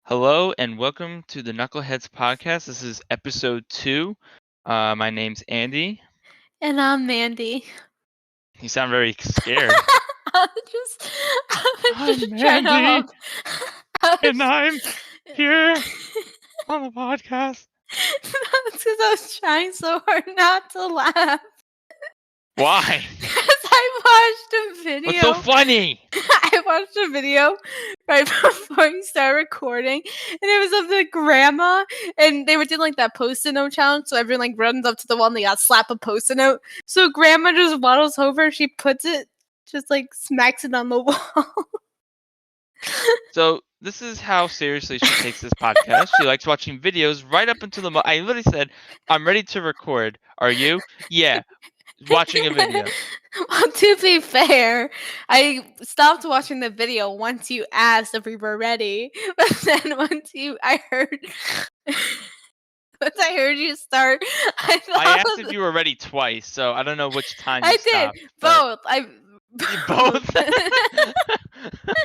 Hello and welcome to the Knuckleheads podcast. This is episode 2. My name's Andy. And I'm Mandy. You sound very scared. I was I'm just trying to Mandy, help. and I'm here on the podcast. That's because I was trying so hard not to laugh. Why? Because I watched a video. What's so funny? I watched a video right before you started recording, and it was of the grandma, and they were doing like that post-it note challenge. So everyone like runs up to the wall and they got slap a post-it note. So grandma just waddles over, she puts it, just like smacks it on the wall. So this is how seriously she takes this podcast. She likes watching videos right up until the I literally said, "I'm ready to record. Are you?" Yeah. Watching a video. Well, to be fair, I stopped watching the video once you asked if we were ready. But then I heard you start, I asked if you were ready twice, so I don't know which time you stopped. Both. Both.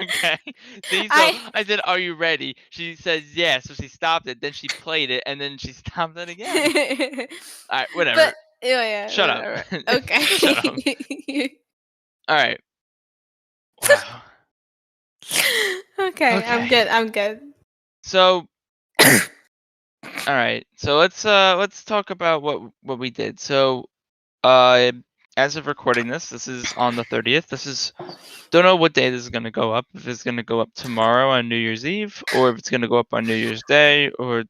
Okay. See, so I said, "Are you ready?" She says yes, so she stopped it. Then she played it, and then she stopped it again. All right, whatever. But yeah, Shut whatever. up. Okay. Shut up. All right. Wow. Okay, I'm good. So, all right. So let's talk about what we did. So, as of recording this is on the 30th. Don't know what day this is gonna go up. If it's gonna go up tomorrow on New Year's Eve, or if it's gonna go up on New Year's Day, or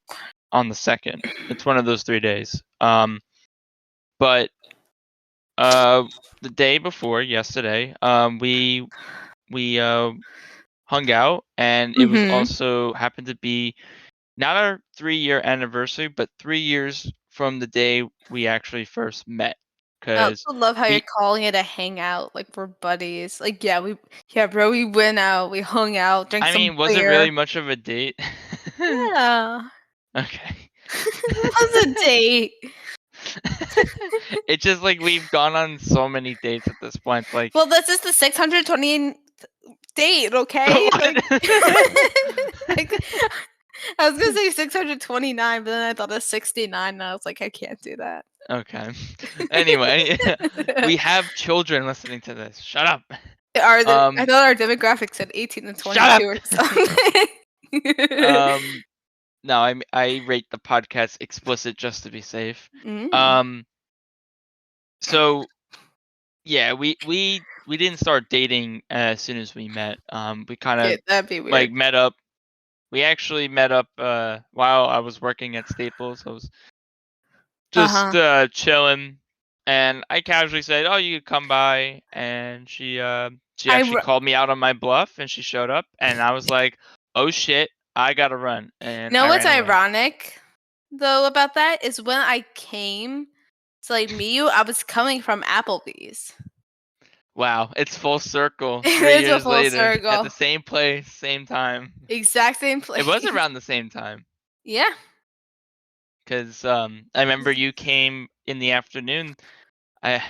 on the 2nd. It's one of those 3 days. But the day before, yesterday, we hung out, and it was also happened to be not our 3-year anniversary, but 3 years from the day we actually first met. I also love how you're calling it a hangout, like we're buddies. Like bro, we went out, we hung out, drank some beer. Was it really much of a date? Yeah. Okay. It was a date. It's just like we've gone on so many dates at this point. Like, well, this is the 620th date, okay? Like, I was gonna say 629, but then I thought of 69, and I was like, I can't do that. Okay. Anyway, we have children listening to this. Shut up. I thought our demographic said 18 to 22 or something. No, I rate the podcast explicit just to be safe. So yeah, we didn't start dating as soon as we met. We kind of that'd be weird. Like met up. We actually met up while I was working at Staples. I was just chilling, and I casually said, "Oh, you could come by," and she actually called me out on my bluff, and she showed up, and I was like, "Oh shit, I gotta run." And what's ironic though about that is when I came to like meet you, I was coming from Applebee's. Wow, it's full circle. 3 It is years a full later, circle. at the same place, same time. Exact same place. It was around the same time. Yeah. Because I remember you came in the afternoon. I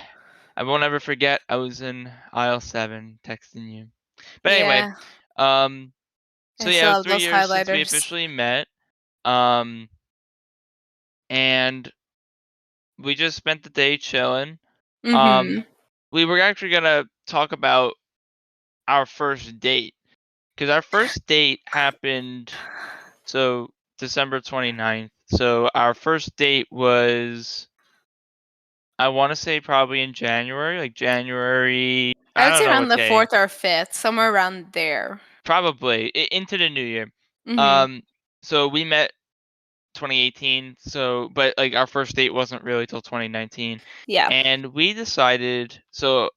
won't ever forget. I was in aisle 7 texting you. But anyway, so yeah, it was 3 years since we officially met. And we just spent the day chilling. We were actually gonna talk about our first date, because our first date happened December 29th. So our first date was, I want to say, probably in January, like January. I would say around the 4th or 5th, somewhere around there. Probably into the new year. So we met 2018. So, but like our first date wasn't really till 2019. Yeah. And we decided. So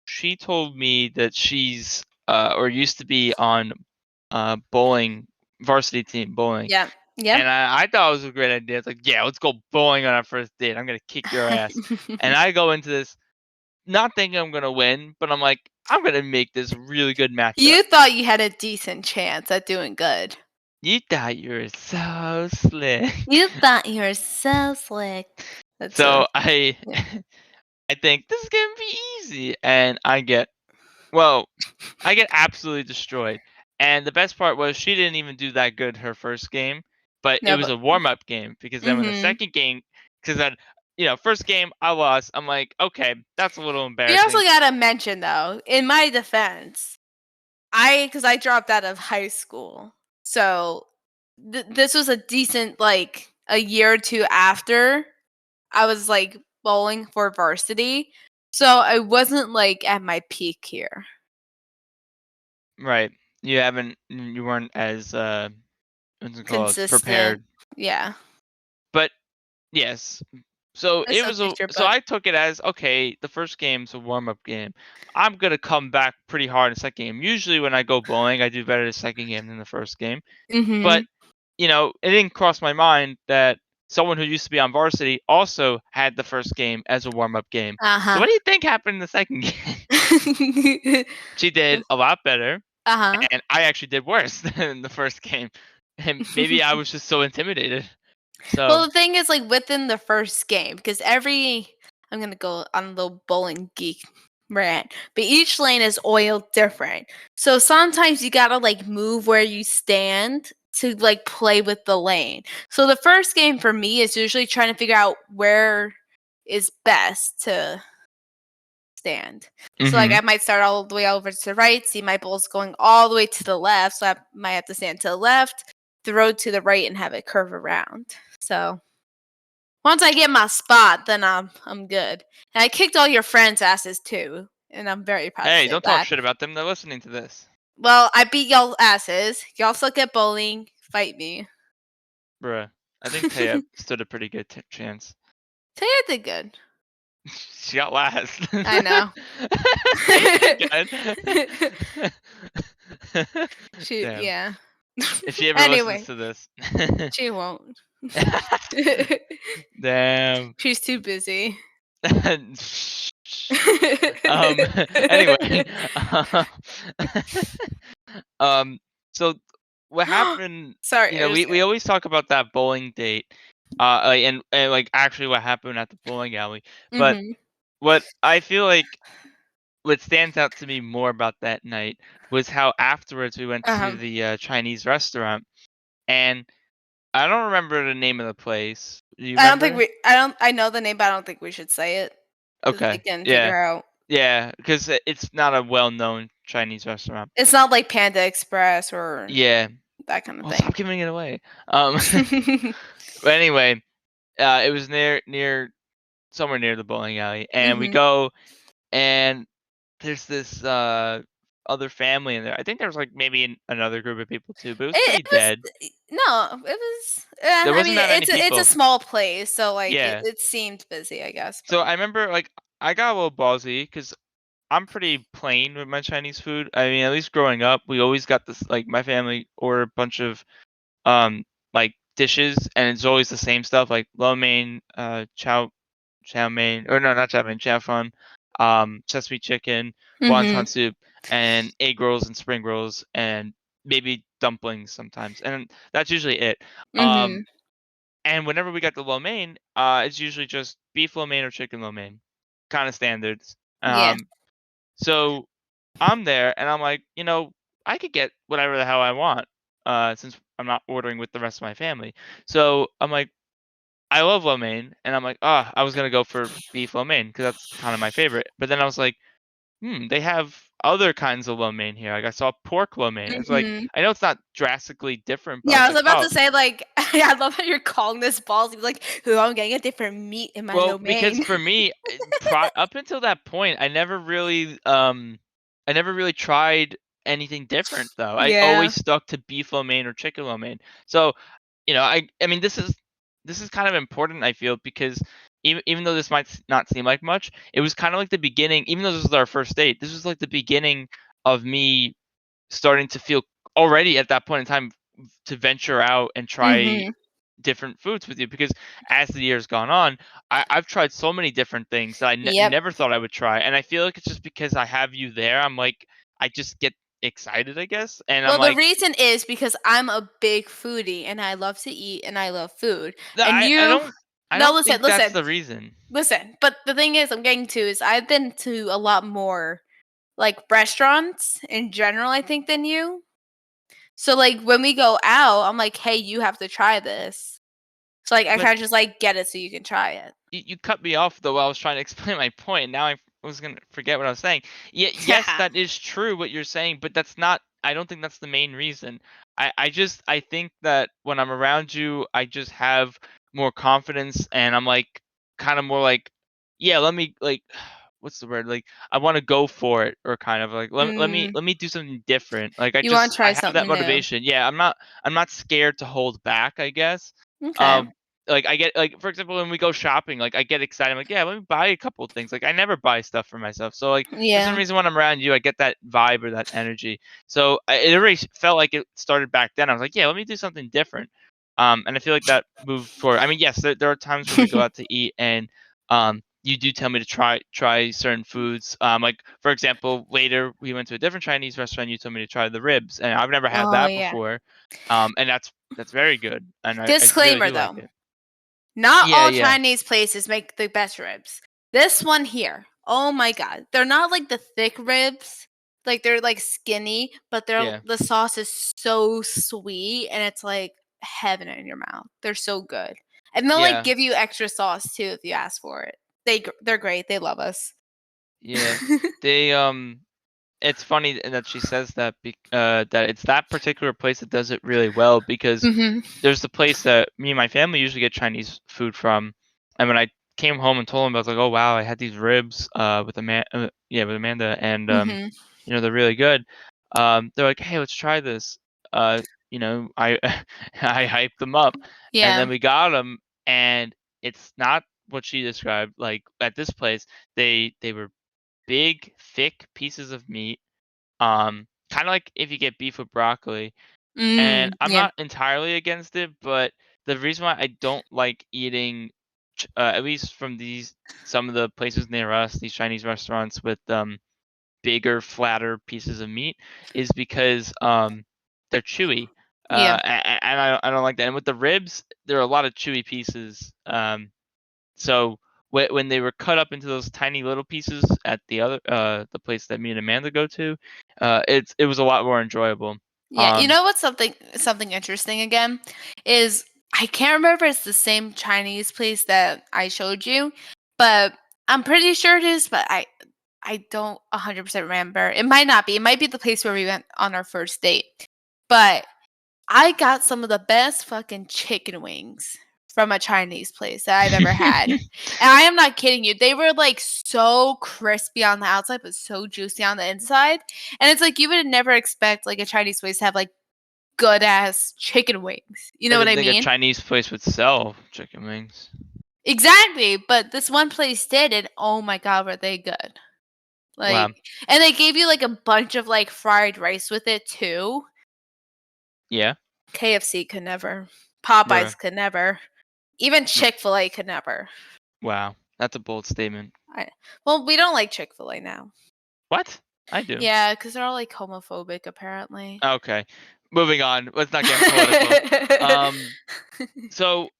she told me that she's or used to be on bowling varsity team bowling. Yeah. Yeah. And I thought it was a great idea. It's like, yeah, let's go bowling on our first date. I'm gonna kick your ass. And I go into this not thinking I'm gonna win, but I'm like, I'm gonna make this really good matchup. You thought you had a decent chance at doing good. You thought you were so slick. You thought you were so slick. So I think this is gonna be easy, and I get absolutely destroyed. And the best part was she didn't even do that good her first game, but it No, was but a warm-up game because then when the mhm. second game, because then first game I lost. I'm like, okay, that's a little We also embarrassing. gotta mention though, in my defense, because I dropped out of high school, so this was a decent like a year or two after I was like bowling for varsity, so I wasn't like at my peak here. Right. You weren't as what's it called, Consistent, prepared. yeah. But yes. So That's it so was a future, so but I took it as okay, the first game's a warm-up game. I'm gonna come back pretty hard in the second game. Usually when I go bowling, I do better the second game than the first game. But mhm. it didn't cross my mind that someone who used to be on varsity also had the first game as a warm-up game. So Uh-huh. what do you think happened in the second game? She did a lot better, Uh-huh. and I actually did worse than the first game. And maybe I was just so intimidated. So, Well, the thing is, like, within the first game, because I'm gonna go on a little bowling geek rant, but each lane is oiled different. So sometimes you gotta, like, move where you stand to, like, play with the lane. So the first game for me is usually trying to figure out where is best to stand. So, like, I mhm. might start all the way over to the right, see my ball's going all the way to the left, so I might have to stand to the left, throw to the right, and have it curve around. So once I get my spot, then I'm good. And I kicked all your friends' asses too, and I'm very proud to Hey, say don't talk that. shit about them. They're listening to this. Well, I beat y'all asses. Y'all suck at bowling. Fight me. Bruh. I think Taya stood a pretty good chance. Taya did good. She got last. I know. Taya did good. She, Damn. yeah. If she ever listens Anyway, to this. she won't. Damn. She's too busy. Shh. Um. Anyway. uh, Um. So what happened? Sorry, I just We always talk about that bowling date, and like actually what happened at the bowling alley. But Mhm. what I feel like what stands out to me more about that night was how afterwards we went to Uh-huh. the Chinese restaurant, and I don't remember the name of the place. Do you remember? I know the name, but I don't think we should say it because they Okay. can Yeah. figure out. Yeah, because it's not a well-known Chinese restaurant. It's not like Panda Express or Yeah. that kind of Oh, thing. stop giving it away. But anyway, it was near somewhere near the bowling alley, and we Mhm. go, and there's this other family in there. I think there was like maybe another group of people too, but it was It pretty was dead. no, it was. There I wasn't mean, that many it's a people. small place, so like Yeah. it seemed busy, I guess. So But I remember like I got a little ballsy because I'm pretty plain with my Chinese food. I mean, at least growing up, we always got this like my family ordered a bunch of like dishes, and it's always the same stuff like lo mein, chow mein, or no, not chow mein, chow fun, sesame chicken, mhm, wonton soup, and egg rolls and spring rolls, and maybe dumplings sometimes, and that's usually it. Um, mhm, and whenever we got the lo mein, it's usually just beef lo mein or chicken lo mein, kind of standards. yeah, So I'm there, and I'm like, I could get whatever the hell I want, since I'm not ordering with the rest of my family. So I'm like, I love lo mein, and I'm like, ah, I was gonna go for beef lo mein because that's kind of my favorite. But then I was like, they have other kinds of lo mein here. Like I saw pork lo mein. It's like mhm. I know it's not drastically different, but I Yeah, was I was like, about oh, to say like I love how you're calling this balls. You're like, "Ooh, I'm getting a different meat in my well, lo because mein." for me, up until that point, I never really tried anything different though. I Yeah. always stuck to beef lo mein or chicken lo mein. So, I mean, this is kind of important. I feel because even though this might not seem like much, it was kind of like the beginning. Even though this was our first date, this was like the beginning of me starting to feel already at that point in time to venture out and try Mhm. different foods with you because as the years gone on, I've tried so many different things that I Yep. never thought I would try, and I feel like it's just because I have you there. I'm like, I just get excited, I guess, and I'm Well, the like, reason is because I'm a big foodie and I love to eat and I love food. And I you don't I No, don't listen, think that's listen, the reason. listen. But the thing is I'm getting to is I've been to a lot more like restaurants in general, I think, than you. So like when we go out, I'm like, hey, you have to try this. So like I But kind of just like get it so you can try it. you cut me off though while I was trying to explain my point, and now I was gonna forget what I was saying. Yeah, yes, that is true what you're saying, but that's not. I don't think that's the main reason. I think that when I'm around you, I just have more confidence, and I'm like kind of more like, yeah, let me like, what's the word? Like I want to go for it, or kind of like Mm, let me do something different. Like you want to I try have that something new? motivation. Yeah, I'm not scared to hold back, I guess. Okay. Um, like I get like for example when we go shopping, like I get excited. I'm like, yeah, let me buy a couple of things. Like I never buy stuff for myself. So like for some Yeah. reason when I'm around you, I get that vibe or that energy. So it already felt like it started back then. I was like, yeah, let me do something different. And I feel like that moved forward. I mean, yes, there are times where we go out to eat and you do tell me to try certain foods. Like for example, later we went to a different Chinese restaurant. You told me to try the ribs, and I've never had Oh that yeah. before. And that's very good, and I really Disclaimer do like though. it. Not Yeah, all yeah, Chinese places make the best ribs. This one here, oh my god, they're not like the thick ribs. Like they're like skinny, but yeah, the sauce is so sweet and it's like heaven in your mouth. They're so good. And they'll like yeah, give you extra sauce too if you ask for it. They're great. They love us. yeah. They it's funny that she says that that it's that particular place that does it really well because Mhm. there's the place that me and my family usually get Chinese food from, and when I came home and told them, I was like, "Oh wow, I had these ribs with yeah, with Amanda, and Mhm. they're really good." They're like, "Hey, let's try this." I I hyped them up, and Yeah. then we got them, and it's not what she described. Like at this place, they were big, thick pieces of meat, kind of like if you get beef with broccoli. And I'm Yeah. not entirely against it, but the reason why I don't like eating, at least from these some of the places near us, these Chinese restaurants with bigger, flatter pieces of meat, is because they're chewy, Yeah. and I don't like that. And with the ribs, there are a lot of chewy pieces. So when they were cut up into those tiny little pieces at the place that me and Amanda go to, it was a lot more enjoyable. Yeah, you Um, know what's something interesting again is I can't remember if it's the same Chinese place that I showed you, but I'm pretty sure it is, but I don't 100% remember. It might not be. It might be the place where we went on our first date. But I got some of the best fucking chicken wings from a Chinese place that I've ever had. And I am not kidding you. They were like so crispy on the outside, but so juicy on the inside. And it's like you would never expect like a Chinese place to have like good ass chicken wings. You I know what didn't I think a mean? Chinese place would sell chicken wings. Exactly. But this one place did, and oh my god, were they good. Wow. Like, and they gave you like a bunch of like fried rice with it too. Yeah. KFC could never. Bruh. Popeyes could never. Even R- Chick-fil-A could never. Wow. That's a bold statement. I Well, we don't like Chick-fil-A now. What? I do. Yeah, because 'cause they're all, like, homophobic, apparently. Okay. Moving on. Let's not get political. Um. So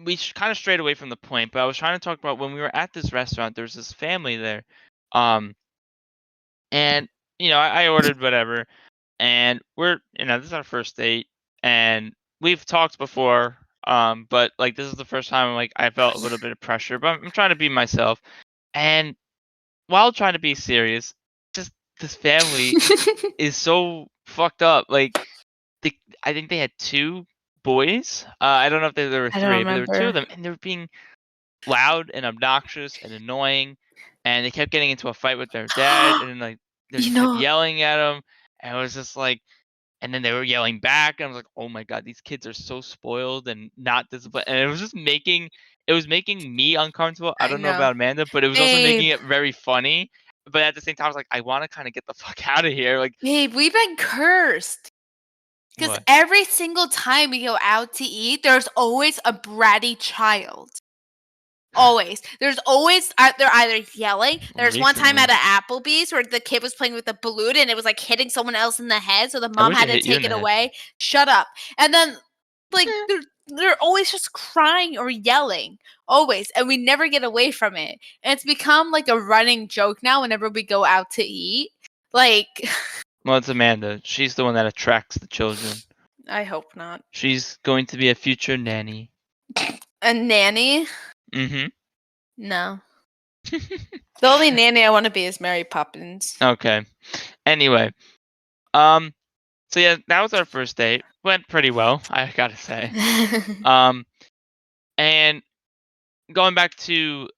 we kind of strayed away from the point, but I was trying to talk about when we were at this restaurant. There was this family there. Um. And I ordered whatever, and this is our first date, and we've talked before. But like this is the first time like I felt a little bit of pressure, but I'm trying to be myself. And while trying to be serious, just this family is so fucked up. Like, I think they had two boys. I don't know if there were I don't three, but there were two of remember. them, and they were being loud and obnoxious and annoying, and they kept getting into a fight with their dad, and then like they You just kept know yelling at him, and it was just like, and then they were yelling back, and I was like, oh my god, these kids are so spoiled and not disciplined, and it was making me uncomfortable. I I don't know know. about Amanda, but it was also Babe, making it very funny. But at the same time, I was like, I want to kind of get the fuck out of here. Like, babe, we've been cursed. Because what? every single time we go out to eat, there's always a bratty child. Always. There's always they're either yelling. There's one time at Recently, an Applebee's where the kid was playing with the balloon and it was like hitting someone else in the head, so the I mom wish had it to hit you in take the it head. away. Shut up. And then like Eh. they're always just crying or yelling. Always. And we never get away from it. And it's become like a running joke now whenever we go out to eat. Like Well, it's Amanda. She's the one that attracts the children. I hope not. She's going to be a future nanny. A nanny? Mm-hmm. No. The only nanny I want to be is Mary Poppins. Okay. Anyway, um, so yeah, that was our first date. Went pretty well, I gotta say. Um, and going back to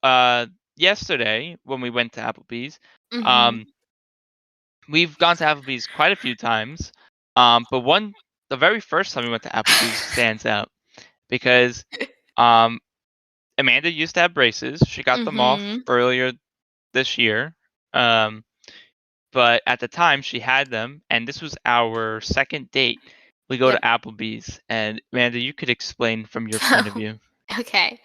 yesterday when we went to Applebee's, Mhm. um, we've gone to Applebee's quite a few times. But the very first time we went to Applebee's stands out because um Amanda used to have braces. She got them off Mhm. earlier this year. Um, but at the time she had them, and this was our second date. We go to Yep. Applebee's, and Amanda, you could explain from your point of view. Okay.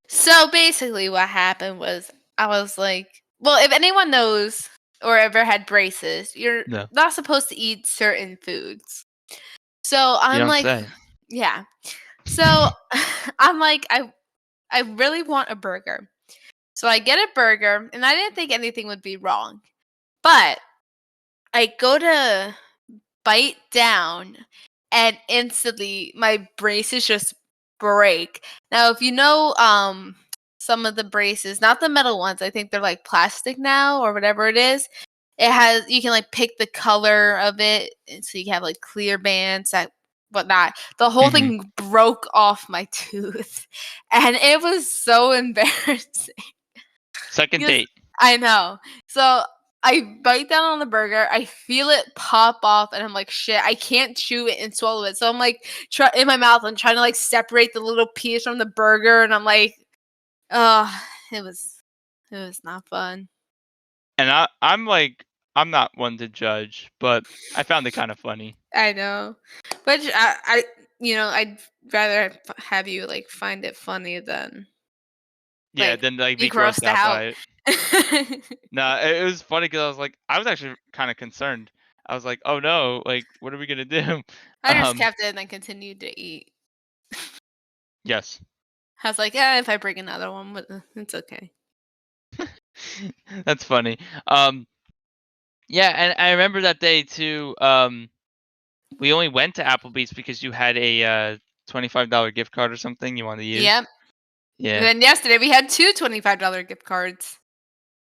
So basically what happened was I was like, well, if anyone knows or ever had braces, you're No, not supposed to eat certain foods. So you I'm don't like, say. yeah. So I'm like, I really want a burger. So I get a burger, and I didn't think anything would be wrong. But I go to bite down, and instantly my braces just break. Now, if you know, some of the braces, not the metal ones, I think they're like plastic now or whatever it is. It has you can like pick the color of it, and so you can have like clear bands that whatnot. The whole Hmm. thing broke off my tooth, and it was so embarrassing. Second Because date. I know. So I bite down on the burger. I feel it pop off, and I'm like, shit, I can't chew it and swallow it. So I'm like, in my mouth, I'm trying to like separate the little piece from the burger, and I'm like, oh, it was not fun. And I'm like, I'm not one to judge, but I found it kind of funny. I know, but I'd rather have you like find it funny than Yeah, like then like be be grossed grossed out out. by it. No, it was funny because I was actually kind of concerned. I was like, oh no, like what are we gonna do? I just Um, kept it and then continued to eat. yes, I was like, yeah, if I bring another one, it's okay. that's funny. Yeah, and I remember that day too. We only went to Applebee's because you had a $25 gift card or something you wanted to use. Yep. And Yeah, then yesterday we had two $25 gift cards.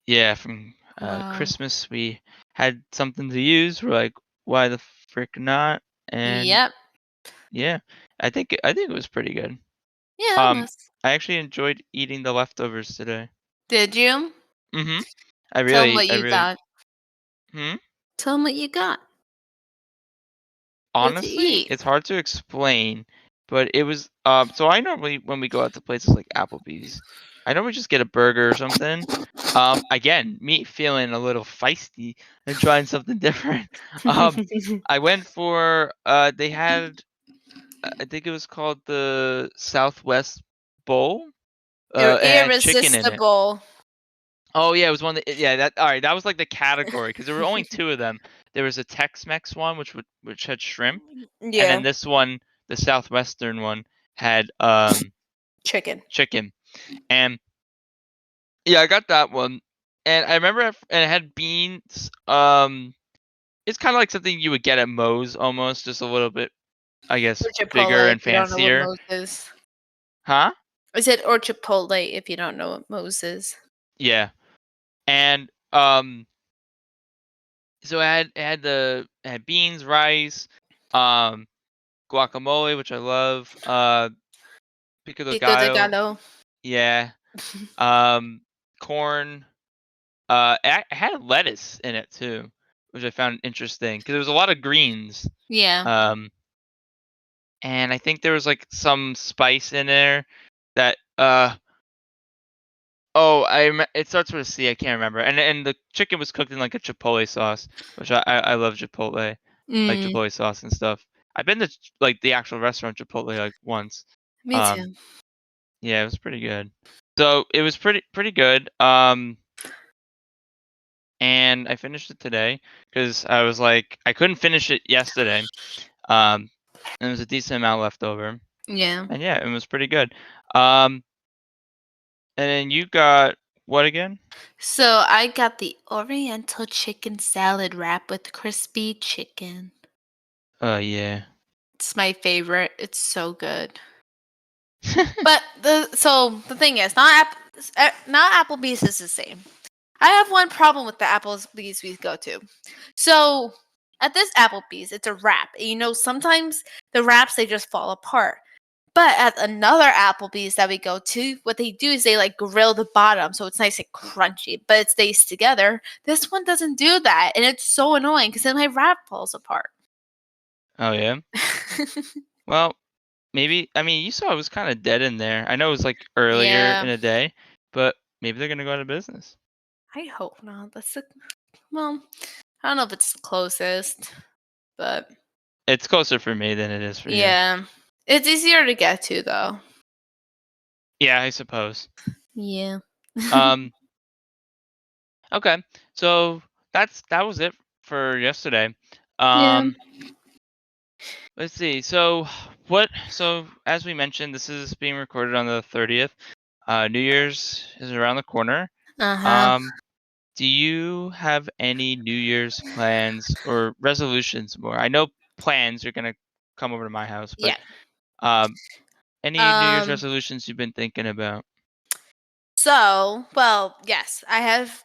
yeah. From Wow. Christmas, we had something to use. We're like, why the frick not? And Yep. yeah, I think it was pretty good. Yeah, Um, almost. I actually enjoyed eating the leftovers today. Did you? Mhm. I Tell them really what I you really got. Hmm? Tell them what you got. What to Honestly, eat. it's hard to explain, but it was so I normally when we go out to places like Applebee's, I normally just get a burger or something. Again, me feeling a little feisty and trying something different. Um, I went for they had I think it was called the Southwest Bowl. It had chicken in it. Irresistible. Oh yeah, it was one that yeah, that all right, that was like the category because there were only two of them. There was a Tex-Mex one which had shrimp, and then Yeah. this one, the Southwestern one, had Chicken. chicken. And yeah, I got that one. And I remember and it had beans. It's kind of like something you would get at Moe's almost, just a little bit, I guess, Or bigger Chipotle if and you don't know what fancier. Moe's is. Huh? I said or Chipotle if you don't know what Moe's is. Yeah. And so it had beans, rice, um guacamole, which I love. Pico de Pico de gallo, gallo. yeah. Um, corn. It had lettuce in it too, which I found interesting because there was a lot of greens. Yeah. Um, and I think there was like some spice in there that oh it starts with a C. I can't remember. And the chicken was cooked in like a chipotle sauce, which I love Chipotle, like Mm, Chipotle sauce and stuff. I've been to like the actual restaurant Chipotle like once. me Um, too. Yeah, it was pretty good. So it was pretty good. And I finished it today because I was like I couldn't finish it yesterday. Um, and there was a decent amount left over. Yeah. And yeah, it was pretty good. Um, and then you got. What again? So I got the Oriental chicken salad wrap with crispy chicken. Yeah. It's my favorite. It's so good. But the thing is, not Applebee's is the same. I have one problem with the Applebee's we go to. So at this Applebee's, it's a wrap. And, sometimes the wraps they just fall apart. But at another Applebee's that we go to, what they do is they like grill the bottom so it's nice and crunchy, but it stays together. This one doesn't do that, and it's so annoying because then my wrap falls apart. Oh yeah. Well, maybe. I mean, you saw it was kind of dead in there. I know it was like earlier in Yeah, the day, but maybe they're gonna go out of business. I hope not. Well, I don't know if it's the closest, but It's closer for me than it is for you. yeah, it's easier to get to though. Yeah, I suppose. Yeah. Um. Okay. So that was it for yesterday. Yeah. Um. Let's see. So what? So as we mentioned, this is being recorded on the 30th. New Year's is around the corner. Uh-huh. Um. Do you have any New Year's plans or resolutions more? I know plans you're gonna come over to my house, but Yeah. um, any New Year's Um resolutions you've been thinking about? well, yes, I have.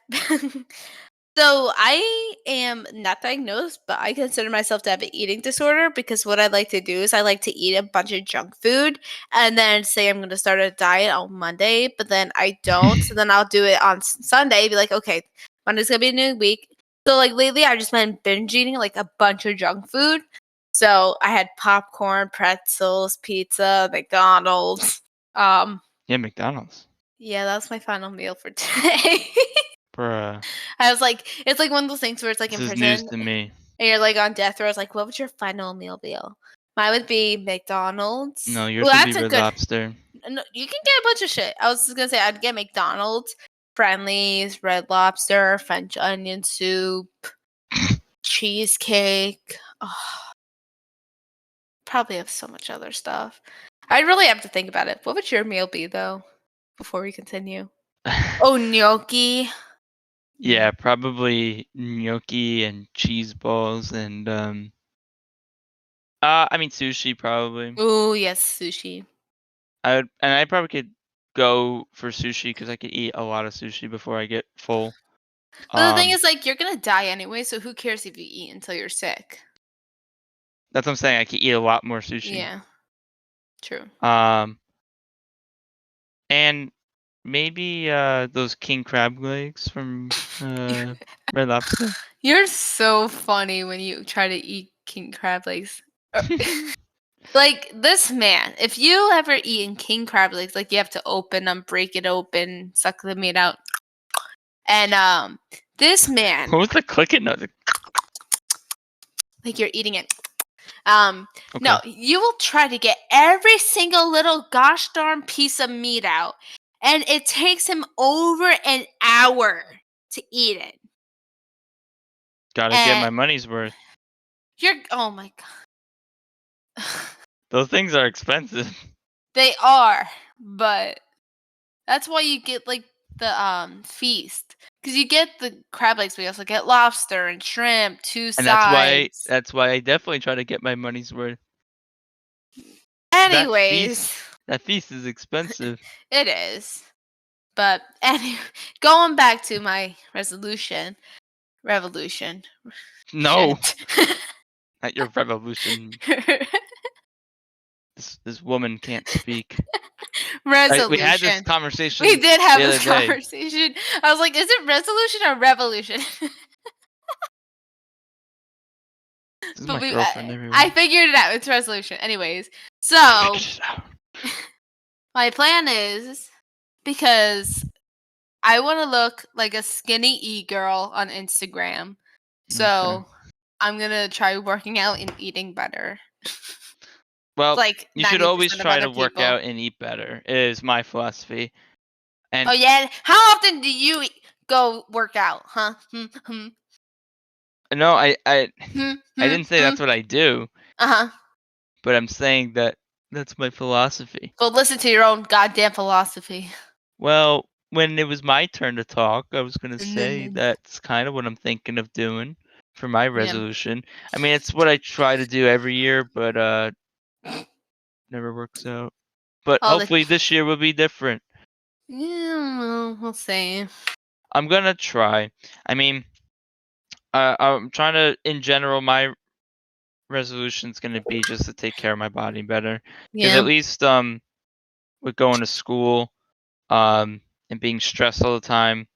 So I am not diagnosed, but I consider myself to have an eating disorder because what I like to do is I like to eat a bunch of junk food and then say I'm going to start a diet on Monday, but then I don't. So then I'll do it on Sunday, be like, okay, Monday's going to be a new week. So like lately I've just been binge eating like a bunch of junk food. So I had popcorn, pretzels, pizza, McDonald's. Yeah, McDonald's. Yeah, that was my final meal for today. Bruh, I was like, it's like one of those things where it's like this in is news prison to me. and you're like on death row. It's like, what would your final meal be? Mine would be No, McDonald's. yours Well, would be that's a Red good. Lobster. No, you can get a bunch of shit. I was just gonna say I'd get McDonald's, Friendlies, Red Lobster, French onion soup, cheesecake. Oh, probably have so much other stuff. I really have to think about it. What would your meal be though? Before we continue. Oh, gnocchi. Yeah, probably gnocchi and cheese balls and I mean sushi probably. Oh yes, sushi. I probably could go for sushi because I could eat a lot of sushi before I get full. But the thing Um, is, like, you're gonna die anyway, so who cares if you eat until you're sick? that's what I'm saying. I could eat a lot more sushi. Yeah, true. Um, and maybe those king crab legs from Red Lobster. You're so funny when you try to eat king crab legs. Like this man, if you ever eaten king crab legs, like you have to open them, break it open, suck the meat out, and this man, What was the clicking noise? like you're eating it. No, Okay, you will try to get every single little gosh darn piece of meat out, and it takes him over an hour to eat it. gotta get And my money's worth. oh my god. Those things are expensive. They are, but that's why you get like the feast. Because you get the crab legs, but you also get lobster and shrimp, two And that's why sides. I definitely try to get my money's worth. That feast Anyways, that feast is expensive. it is. But anyway, going back to my revolution. No, Shit. not your revolution. This woman can't speak. We had this Resolution. conversation We did have the this other day. conversation. I was like, is it resolution or revolution? This is But my girlfriend, I everyone. figured it out. It's resolution. Anyways, so Figured it out. my plan is because I want to look like a skinny e-girl on Instagram. So I'm gonna try working out and eating better. Well, Like you should 90% always of try other to work people. out and eat better. Is my philosophy. And Oh yeah. How often do you go work out? Huh? no, I Hmm, I hmm, didn't say hmm. that's what I do, Uh-huh. but I'm saying that that's my philosophy. Go listen to your own goddamn philosophy. Well, when it was my turn to talk, I was gonna say Mhm. that's kind of what I'm thinking of doing for my Yeah. resolution. I mean, it's what I try to do every year, but never works out. But All the hopefully this year will be different. yeah, well, we'll see. I'm gonna try. I mean, I'm trying to, in general, my resolution's gonna be just to take care of my body better. Because Yeah. at least with going to school and being stressed all the time,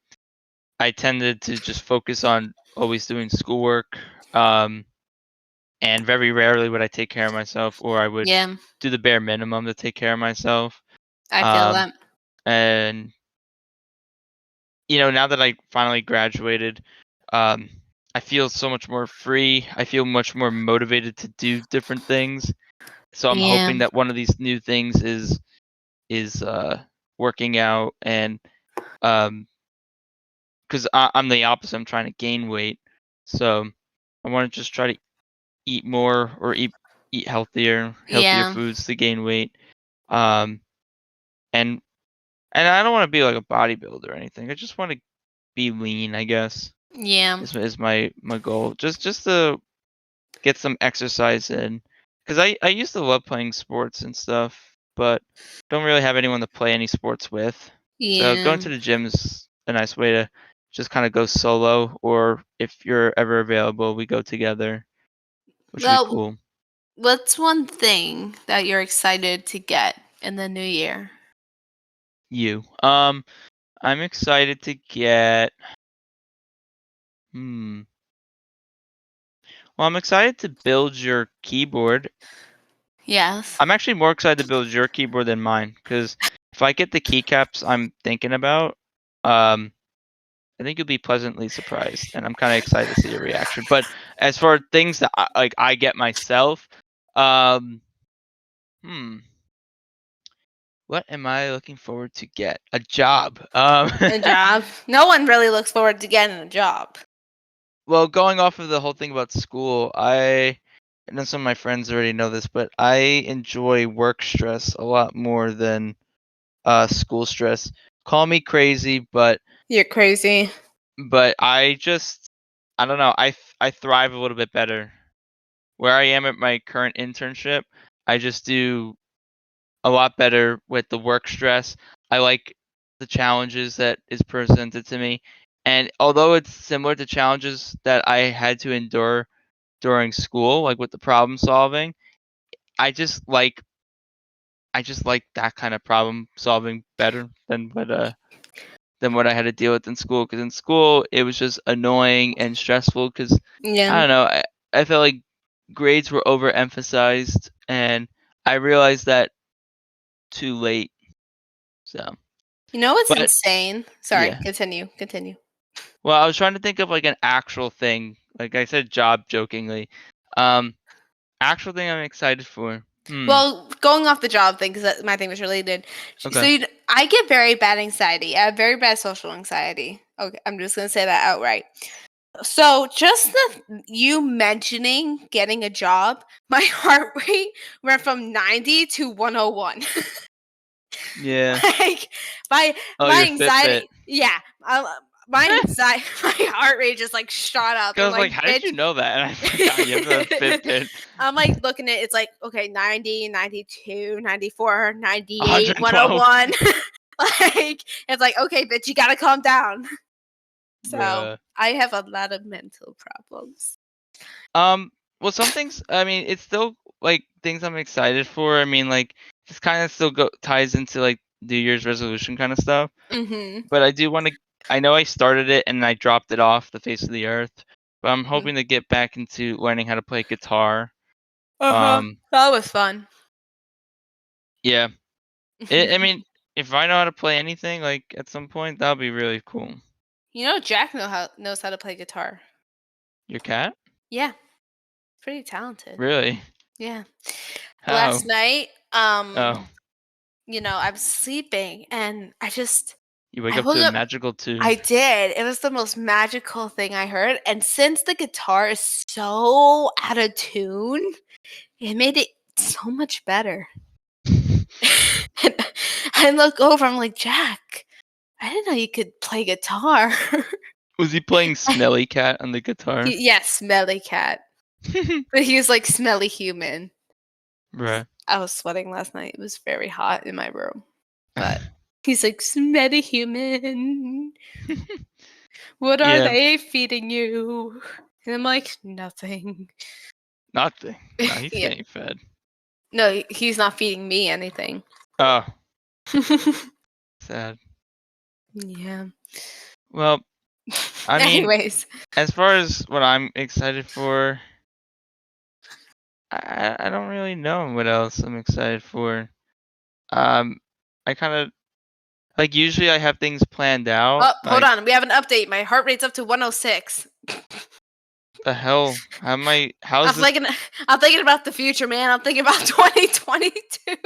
I tended to just focus on always doing schoolwork. And very rarely would I take care of myself, or I would Yeah. do the bare minimum to take care of myself. I feel Um, that. and now that I finally graduated, um, I feel so much more free. I feel much more motivated to do different things. So I'm Yeah. hoping that one of these new things is working out, and because I'm the opposite. I'm trying to gain weight, so I want to just try to eat more or eat healthier Yeah. foods to gain weight. Um, and and I don't want to be like a bodybuilder or anything. I just want to be lean, I guess. Yeah. Is my goal. Just to get some exercise in, because I used to love playing sports and stuff, but don't really have anyone to play any sports with. So Yeah. going to the gym is a nice way to just kind of go solo, or if you're ever available, we go together, which would be Well, cool. what's one thing that you're excited to get in the new year? You. I'm excited to get. Hmm. Well, I'm excited to build your keyboard. Yes. I'm actually more excited to build your keyboard than mine, because if I get the keycaps I'm thinking about, um, I think you'll be pleasantly surprised, and I'm kind of excited to see your reaction. But as for things that I get myself, um, hmm, what am I looking forward to get? A job. A job. No one really looks forward to getting a job. Well, going off of the whole thing about school, I know some of my friends already know this, but I enjoy work stress a lot more than school stress. Call me crazy, You're crazy. but I don't know. I thrive a little bit better where I am at my current internship. I just do a lot better with the work stress. I like the challenges that is presented to me, and although it's similar to challenges that I had to endure during school, like with the problem solving, I just like I just like that kind of problem solving better than what I had to deal with in school. Because in school it was just annoying and stressful. Because I Yeah. don't know, I felt like grades were overemphasized, and I realized that too late. So, You know what's but insane? Sorry, yeah. continue. Continue. Well, I was trying to think of like an actual thing. Like I said, job jokingly. Um, Actual thing I'm excited for. Well, going off the job thing, because my thing was related. So Okay. I get very bad anxiety. I have very bad social anxiety. Okay, I'm just gonna say that outright. So just you mentioning getting a job, my heart rate went from 90 to 101. Yeah. Like my Oh, my your Fitbit. anxiety, yeah, my anxiety, my heart rate just like shot up. 'Cause I I'm was like, like, "How did bitch. you know that?" And I forgot you have a Fitbit. I'm like looking at it's like okay 90, 92, 94, 98, 112. 101. Like it's like okay bitch you gotta calm down. So Bruh. I have a lot of mental problems. Well, some things, I mean, it's still like things I'm excited for. I mean, like this kind of still ties into like New Year's resolution kind of stuff. Mm-hmm. But I do want to. I know I started it and I dropped it off the face of the earth. But I'm Hmm. hoping to get back into learning how to play guitar. Uh-huh. Um, That was fun. yeah. I mean, if I know how to play anything, like at some point, that'll be really cool. You know Jack knows how to play guitar. Your cat? Yeah, pretty talented. Really? Yeah. How? Last night, Oh, I was sleeping and you wake I up woke to a up. magical tune. I did. It was the most magical thing I heard. And since the guitar is so out of tune, it made it so much better. And I look over, I'm like, Jack, I didn't know you could play guitar. Was he playing Smelly Cat on the guitar? Yes, smelly cat. But he was like smelly human. Right. I was sweating last night. It was very hot in my room. But he's like, smelly human. What are Yeah. they feeding you? And I'm like, nothing. Nothing. No, he's Yeah. getting fed. No, he's not feeding me anything. Oh, sad. Yeah. Well, I mean, Anyways. as far as what I'm excited for, I don't really know what else I'm excited for. I kind of like usually I have things planned out. Oh, hold Like on. We have an update. My heart rate's up to 106. the hell? How's I'm this? thinking I'm thinking about the future, man. I'm thinking about 2022.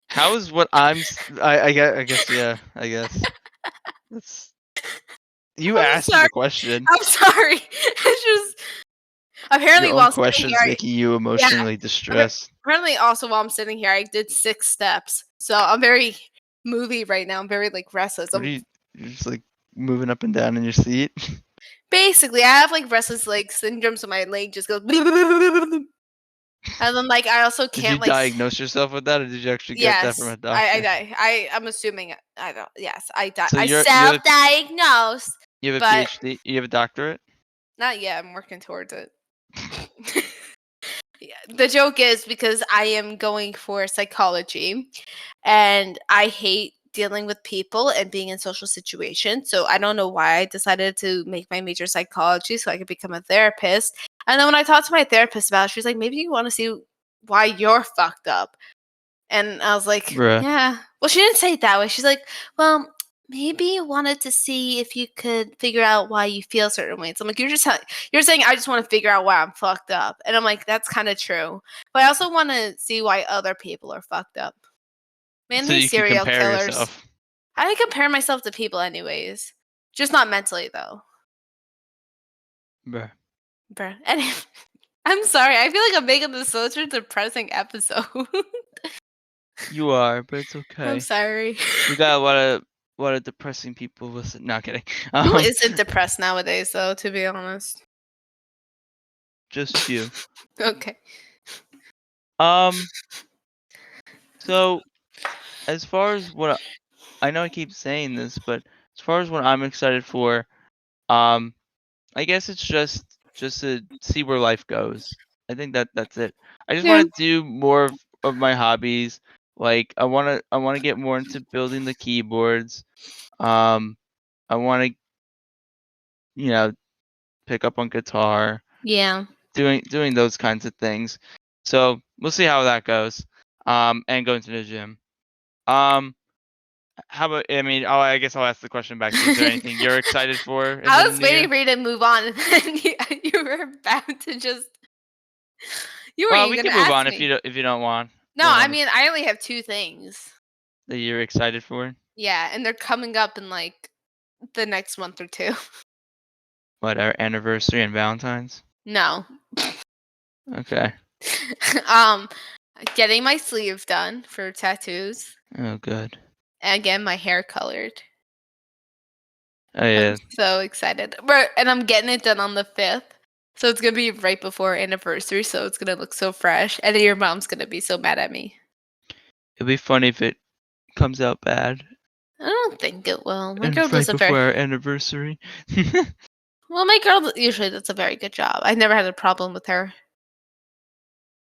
How is what I guess yeah. I guess that's you I'm asking sorry. the question. I'm sorry. It's just apparently Your own while sitting here, questions making you emotionally distressed. apparently also while I'm sitting here, I did 6 steps. So I'm very moody right now. I'm very like restless. What are you're just like moving up and down in your seat? Basically, I have like restless leg syndrome, so my leg just goes. And then like I also Did you can't like. diagnoose yourself with that, or did you actually get that from a Yes, doctor? I'm assuming I don't. Yes, I die. So I you have self-diagnosed, you have a but PhD, you have a doctorate. not yet. I'm working towards it. Yeah, the joke is because I am going for psychology and I hate dealing with people and being in social situations. So I don't know why I decided to make my major psychology so I could become a therapist. And then when I talked to my therapist about it, she was like, maybe you want to see why you're fucked up. And I was like, Bruh. yeah. Well, she didn't say it that way. She's like, well, maybe you wanted to see if you could figure out why you feel certain ways. I'm like, you're saying I just want to figure out why I'm fucked up. And I'm like, that's kind of true. But I also want to see why other people are fucked up. Man, So these you can serial compare killers. yourself. I compare myself to people anyways. Just not mentally though. Bruh. Bruh. Anyway, I'm sorry. I feel like I'm making this such a depressing episode. You are, but it's I'm okay. sorry. We got a lot of depressing people listen. Not kidding. Who isn't depressed nowadays though, to be honest? Just you. Okay. So as far as what I know, I keep saying this, but as far as what I'm excited for, I guess it's just to see where life goes. I think that's it. I just Yeah. want to do more of my hobbies. Like I want to get more into building the keyboards. I want to pick up on guitar, Yeah. doing those kinds of things. So we'll see how that goes. And going to the gym. How about? I mean, I guess I'll ask the question back to you. Is there anything you're excited for in I the was new waiting year? for you to move on, and then you were about to just. You were Well, even we going can to move ask on if me. you don't want. No, I mean I only have 2 things. That you're excited for. Yeah, and they're coming up in like the next month or 2. What, our anniversary and Valentine's? No. Okay. um, getting my sleeve done for tattoos Oh, good. and getting my hair colored. Oh yeah. I'm so excited. And I'm getting it done on the 5th. So it's going to be right before our anniversary, so it's going to look so fresh. And then your mom's going to be so mad at me. It'd be funny if it comes out bad. I don't think it will. My And girl it's right does a before our very anniversary. well. My girl usually does a very good job. I never had a problem with her,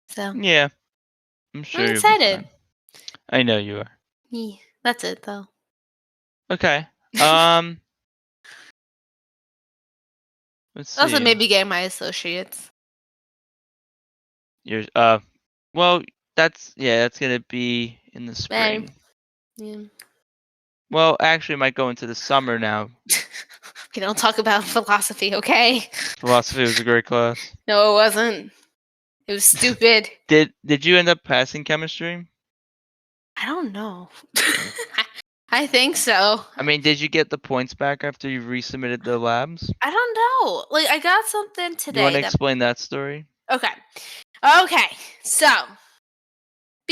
so Yeah, I'm I'm sure you'll be excited. fine. I know you are. Yeah, that's it though. Okay. Let's Also, see. maybe getting my associates. Yours. Well, that's gonna be in the Hey. spring. Yeah. Well, actually, it might go into the summer now. We don't talk about philosophy, okay? Philosophy was a great class. No, it wasn't. It was stupid. Did you end up passing chemistry? I don't know. I think so. I mean, did you get the points back after you resubmitted the labs? I don't know. Like I got something You want today to that explain that story? okay. Okay. So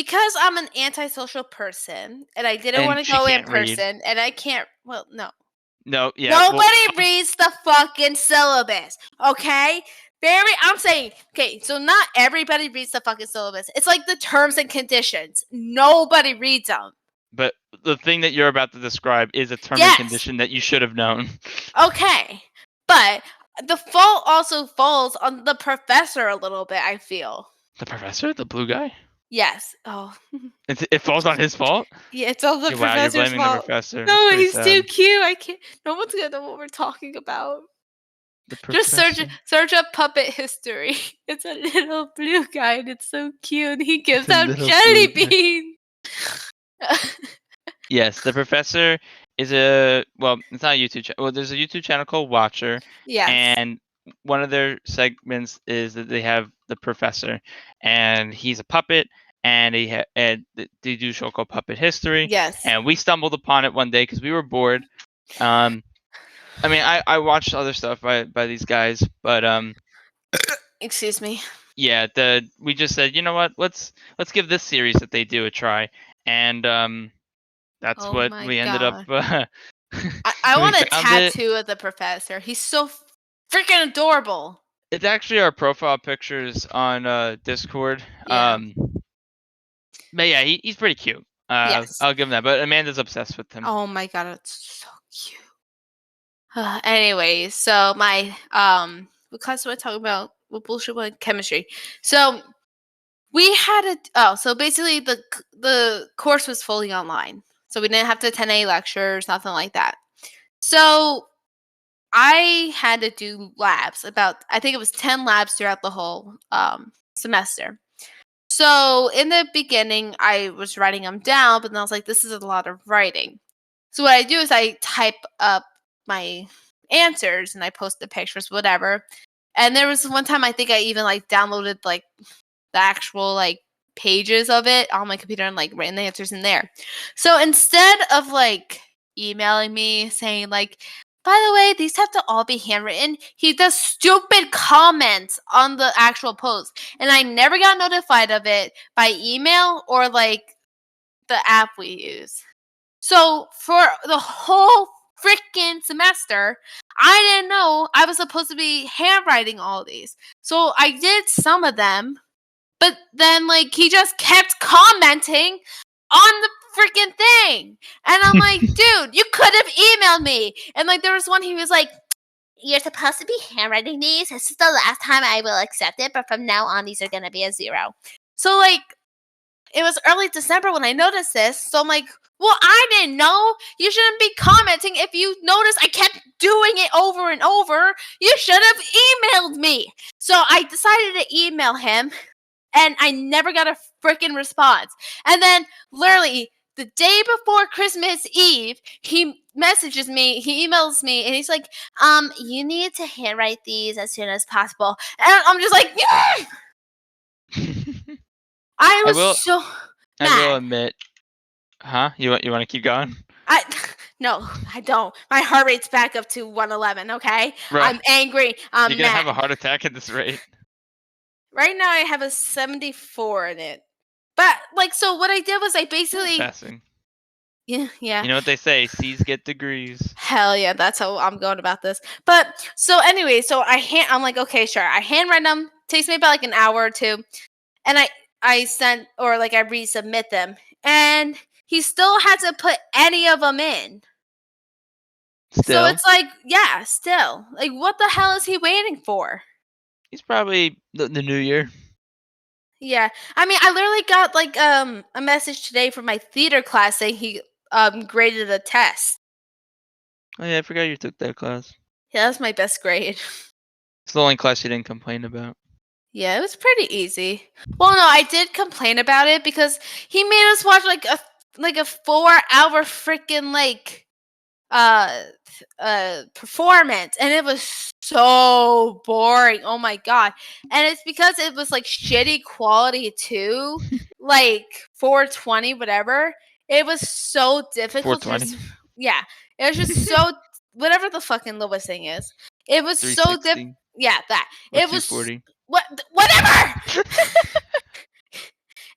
because I'm an antisocial person and I didn't And want to she go in can't read. person and I can't. Well, no. No, yeah. well, Nobody reads the fucking syllabus, okay? I'm saying, okay, so not everybody reads the fucking syllabus. It's like the terms and conditions. Nobody reads them. but the thing that you're about to describe is a term and Yes. condition that you should have known. Okay. But the fault also falls on the professor a little bit, I feel. The professor, the blue guy, Yes. Oh. it falls on his fault. Yeah, it's all the Wow, you're professor's blaming the fault. professor. That's No, pretty he's too sad. cute. I can't. No one's gonna know what we're talking about. The Just professor. search up puppet history. It's a little blue guy and it's so cute. He gives a out little jelly blue guy. beans. Yes, the professor is it's not a YouTube channel. Well, there's a YouTube channel called Watcher, Yes. and one of their segments is that they have the professor, and he's a puppet, and they do a show called Puppet History. Yes. And we stumbled upon it one day because we were bored. I mean, I watched other stuff by these guys, but Excuse me. yeah, we just said, you know what, let's give this series that they do a try, and that's Oh what my we ended up. I we want a found it. tattoo of the professor. He's so freaking adorable. It's actually our profile pictures on Discord. Yeah. But yeah, he's pretty cute. Yes. I'll give him that. But Amanda's obsessed with him. Oh my god, it's so cute. Anyways, so my what class do I talk about? What bullshit was chemistry? So we had so basically the course was fully online. So we didn't have to attend any lectures, nothing like that. So I had to do labs, I think it was 10 labs throughout the whole semester. So in the beginning, I was writing them down, but then I was like, this is a lot of writing. So what I do is I type up my answers and I post the pictures, whatever. And there was one time I think I even like downloaded like the actual like pages of it on my computer and like written the answers in there. So instead of like emailing me saying like, by the way, these have to all be handwritten, he does stupid comments on the actual post. And I never got notified of it by email or like the app we use. So for the whole freaking semester, I didn't know I was supposed to be handwriting all these. So I did some of them, but then like he just kept commenting on the freaking thing. And I'm like, dude, you could have emailed me. And like there was one he was like, you're supposed to be handwriting these. This is the last time I will accept it, but from now on these are gonna be a 0. So like it was early December when I noticed this. So I'm like, well, I didn't know. You shouldn't be commenting if you notice I kept doing it over and over. You should have emailed me. So I decided to email him, and I never got a freaking response. And then literally the day before Christmas Eve, he messages me, he emails me, and he's like, you need to handwrite these as soon as possible. And I'm just like, yeah! I was so mad. I will admit. Huh? You want to keep going? No, I don't. My heart rate's back up to 111. Okay, Bro, I'm angry. I'm You're gonna mad. have a heart attack at this rate. Right now, I have a 74 in it. But like, so what I did was I basically. Passing. Yeah. You know what they say? C's get degrees. Hell yeah, that's how I'm going about this. But so anyway, so I'm like, okay, sure. I handwrite them. Takes me about like an hour or two, and I sent or like I resubmit them, and he still had to put any of them in. Still? So it's like, yeah, still. Like, what the hell is he waiting for? He's probably the new year. Yeah. I mean, I literally got like a message today from my theater class saying he graded a test. Oh yeah, I forgot you took that class. Yeah, that's my best grade. It's the only class you didn't complain about. Yeah, it was pretty easy. Well, no, I did complain about it because he made us watch like a 4-hour freaking like performance, and it was so boring. Oh my god. And it's because it was like shitty quality too. Like 420 whatever. It was so difficult. 420. Yeah. It was just so whatever the fucking lowest thing is. It was so yeah, that. Or It was 240. whatever.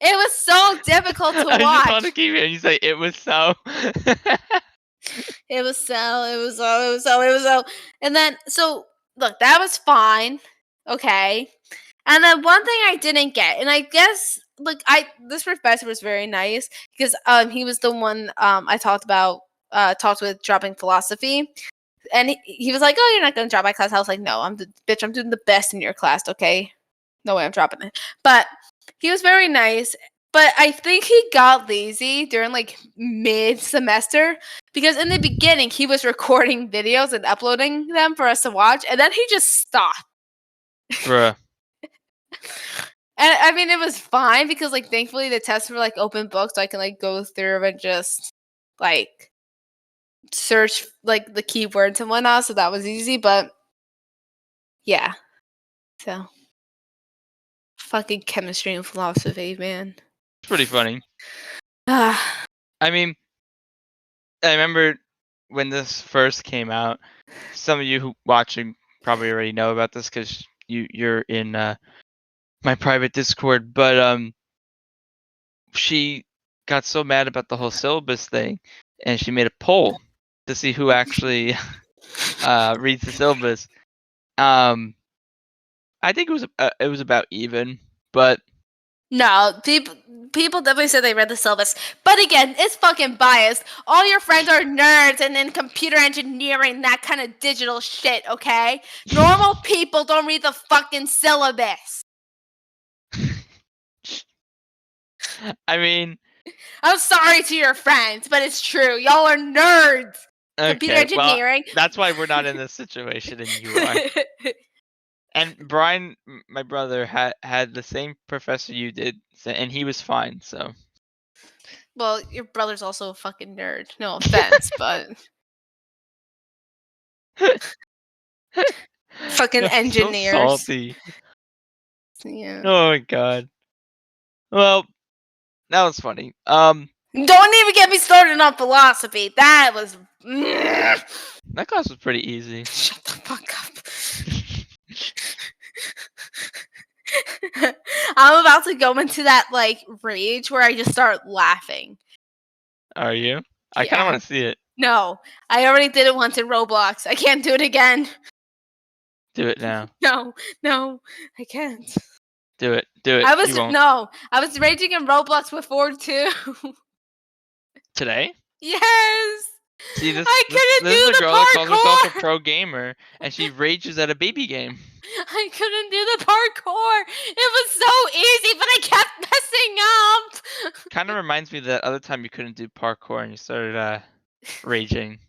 It was so difficult to I just want to watch. keep it. You say it was so. It was so. And then, so look, that was fine. Okay. And then one thing I didn't get, and I guess, look, this professor was very nice because he was the one I talked with dropping philosophy, and he was like, "Oh, you're not gonna drop my class." I was like, "No, I'm doing the best in your class, okay? No way, I'm dropping it." But he was very nice. But I think he got lazy during like mid semester because in the beginning he was recording videos and uploading them for us to watch, and then he just stopped. Bruh. And I mean, it was fine because like thankfully the tests were like open books, so I can like go through and just like search like the keywords and whatnot, so that was easy. But yeah, so fucking chemistry and philosophy, man. It's pretty funny. Ah, I mean, I remember when this first came out. Some of you who watching probably already know about this because you're in my private Discord. But she got so mad about the whole syllabus thing, and she made a poll to see who actually reads the syllabus. I think it was about even, but no, people definitely said they read the syllabus, but again, it's fucking biased. All your friends are nerds and in computer engineering, that kind of digital shit. Okay, normal people don't read the fucking syllabus. I mean, I'm sorry to your friends, but it's true. Y'all are nerds. Computer okay, well, engineering. that's why we're not in this situation, and you are. And Brian, my brother, had the same professor you did, and he was fine. So Well, your brother's also a fucking nerd. No offense, but fucking so engineers. salty. Yeah. Oh my god. Well, that was funny. Don't even get me started on philosophy. That was. That class was pretty easy. Shut the fuck up. I'm about to go into that like rage where I just start laughing. Are you? I kind of Yeah. want to see it. No, I already did it once in Roblox. I can't do it again. Do it now. No, I can't. Do it. Do it. I was You won't. I was raging in Roblox before too. Today? Yes. See, this I this couldn't this is do a the girl that calls herself a parkour. pro gamer, and she rages at a baby game. I couldn't do the parkour. It was so easy, but I kept messing up. Kind of reminds me of that other time you couldn't do parkour and you started raging,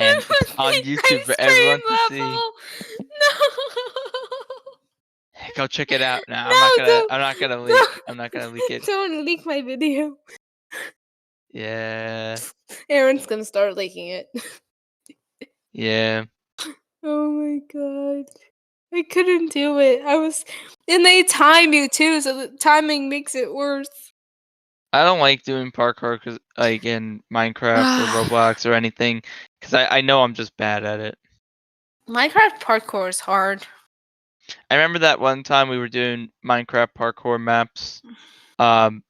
and It it's was on the YouTube for extreme everyone to see. level. Go check it out. Now No, don't, I'm not gonna don't, leak. I'm not gonna leak it. don't leak my video. Yeah. Aaron's gonna start leaking it. Yeah. Oh my god. I couldn't do it. And they time you too, so the timing makes it worse. I don't like doing parkour because, like, in Minecraft or Roblox or anything, because I know I'm just bad at it. Minecraft parkour is hard. I remember that one time we were doing Minecraft parkour maps, and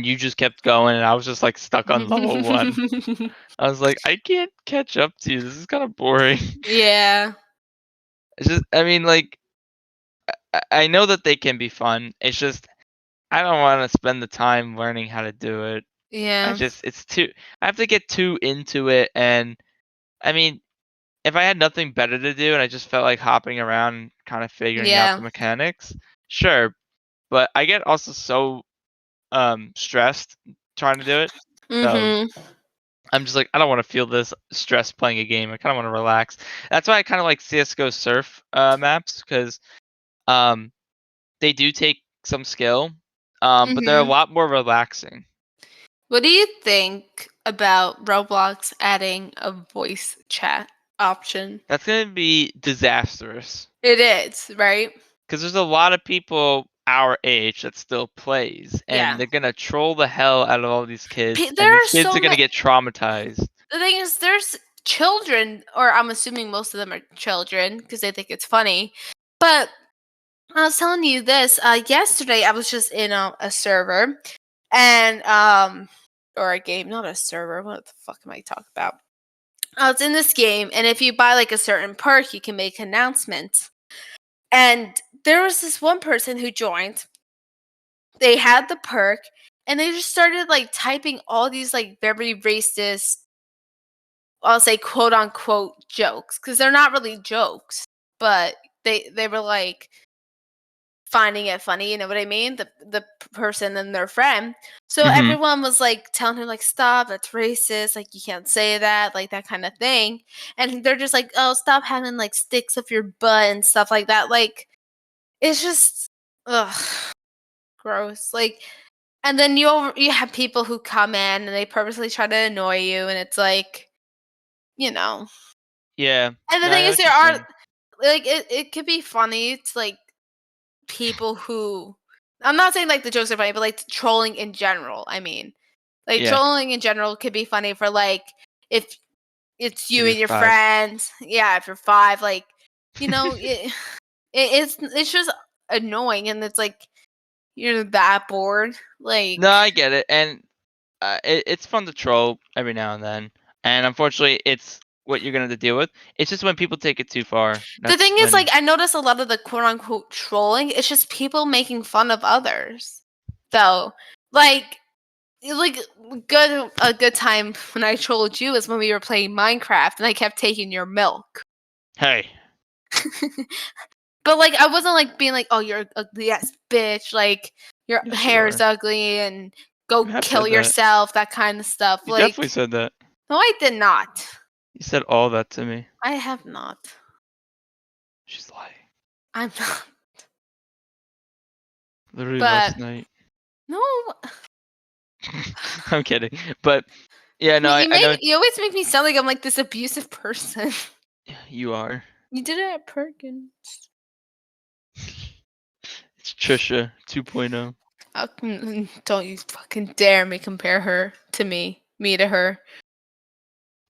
you just kept going, and I was just like stuck on level 1. I was like, I can't catch up to you. This is kind of boring. Yeah. It's just, I mean, like, I know that they can be fun. It's just I don't want to spend the time learning how to do it. Yeah. It's too. I have to get too into it, and I mean, if I had nothing better to do and I just felt like hopping around and kind of figuring out the Yeah. mechanics, sure. But I get also so stressed trying to do it. So Mhm. I'm just like I don't want to feel this stress playing a game. I kind of want to relax. That's why I kind of like CS:GO Surf maps because um they do take some skill, but they're a Mhm. lot more relaxing. What do you think about Roblox adding a voice chat option? That's gonna be disastrous It is, right? because there's a lot of people our age that still plays, and Yeah. they're gonna troll the hell out of all these kids, and There these are kids so are gonna many. get traumatized. The thing is, there's children, or I'm assuming most of them are children because they think it's funny. But I was telling you this. Yesterday I was just in a server, and or a game, not a server. What the fuck am I talking about? I was in this game, and if you buy like a certain perk, you can make announcements. And there was this one person who joined. They had the perk, and they just started like typing all these like very racist, I'll say quote unquote jokes, because they're not really jokes, but they were like finding it funny, you know what I mean? The person and their friend. So Mm-hmm. everyone was like telling him like, stop, that's racist, like you can't say that, like that kind of thing. And they're just like, oh, stop having like sticks up your butt and stuff like that. Like it's just ugh, gross. Like, and then you have people who come in and they purposely try to annoy you, and it's like, you know. Yeah. And the No, I thing know is, what there you're are saying. like it could be funny to like people who, I'm not saying like the jokes are funny, but like trolling in general. I mean, like Yeah. trolling in general could be funny for like if it's you If you're and your 5. friends. Yeah, if you're 5, like you know, it's just annoying, and it's like you're that bored. Like No, I get it, and it's fun to troll every now and then, and unfortunately, it's what you're gonna have to deal with. It's just when people take it too far. the That's thing is, like when. I notice a lot of the quote unquote trolling. It's just people making fun of others, though. Like a good time when I trolled you is when we were playing Minecraft and I kept taking your milk. Hey. But like I wasn't like being like, "Oh, you're ugly ass bitch," like your Yes, you hair's are. ugly and You go have kill said that. yourself, that kind of stuff. You definitely Like, said that. no, I did not. You said all that to me. I have not. She's lying. I'm not. Literally But last night. no, I'm kidding, but yeah, no, I know you always make me sound like I'm like this abusive person. you are. You did it at Perkins. It's Trisha 2.0. Don't you fucking dare me compare her to me to her.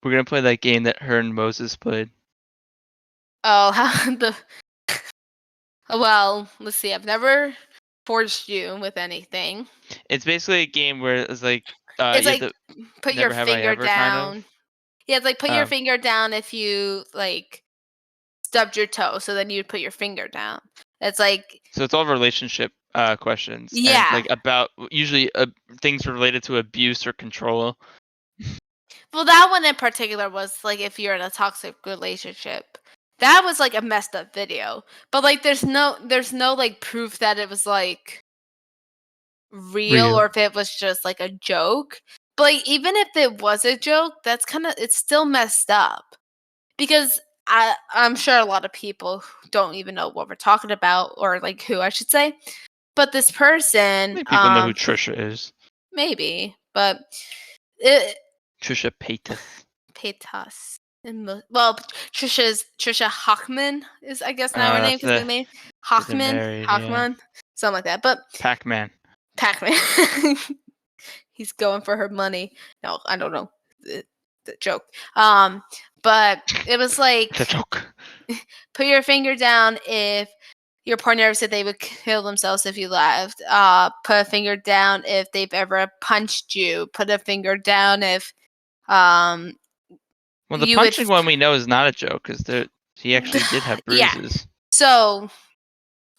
We're gonna play that game that her and Moses played. Oh, how the well, let's see. I've never forged you with anything. It's basically a game where it's like It's you have like to put your never have I finger ever kind of. down. Yeah, it's like put your Um, finger down if you like stubbed your toe, so then you'd put your finger down. It's like so it's all relationship questions and yeah. like about usually things related to abuse or control. Well, that one in particular was like if you're in a toxic relationship. That was like a messed up video. But like there's no like proof that it was like real Real. or if it was just like a joke. But like even if it was a joke, that's kind of it's still messed up. Because I'm sure a lot of people don't even know what we're talking about or like who I should say. But this I person, think people know who Trisha is. maybe, but it Trisha Paytas. Paytas. Well, Trisha Hockman is I guess now her name That's because they the made they're Hockman, married. Yeah. Hockman, something like that. But Pac-Man. Pac-Man, he's going for her money. No, I don't know the joke. But it was The like joke. put your finger down if your partner ever said they would kill themselves if you left. Put a finger down if they've ever punched you. Put a finger down if um Well, the you would punching one we know is not a joke because he actually did have yeah. bruises. So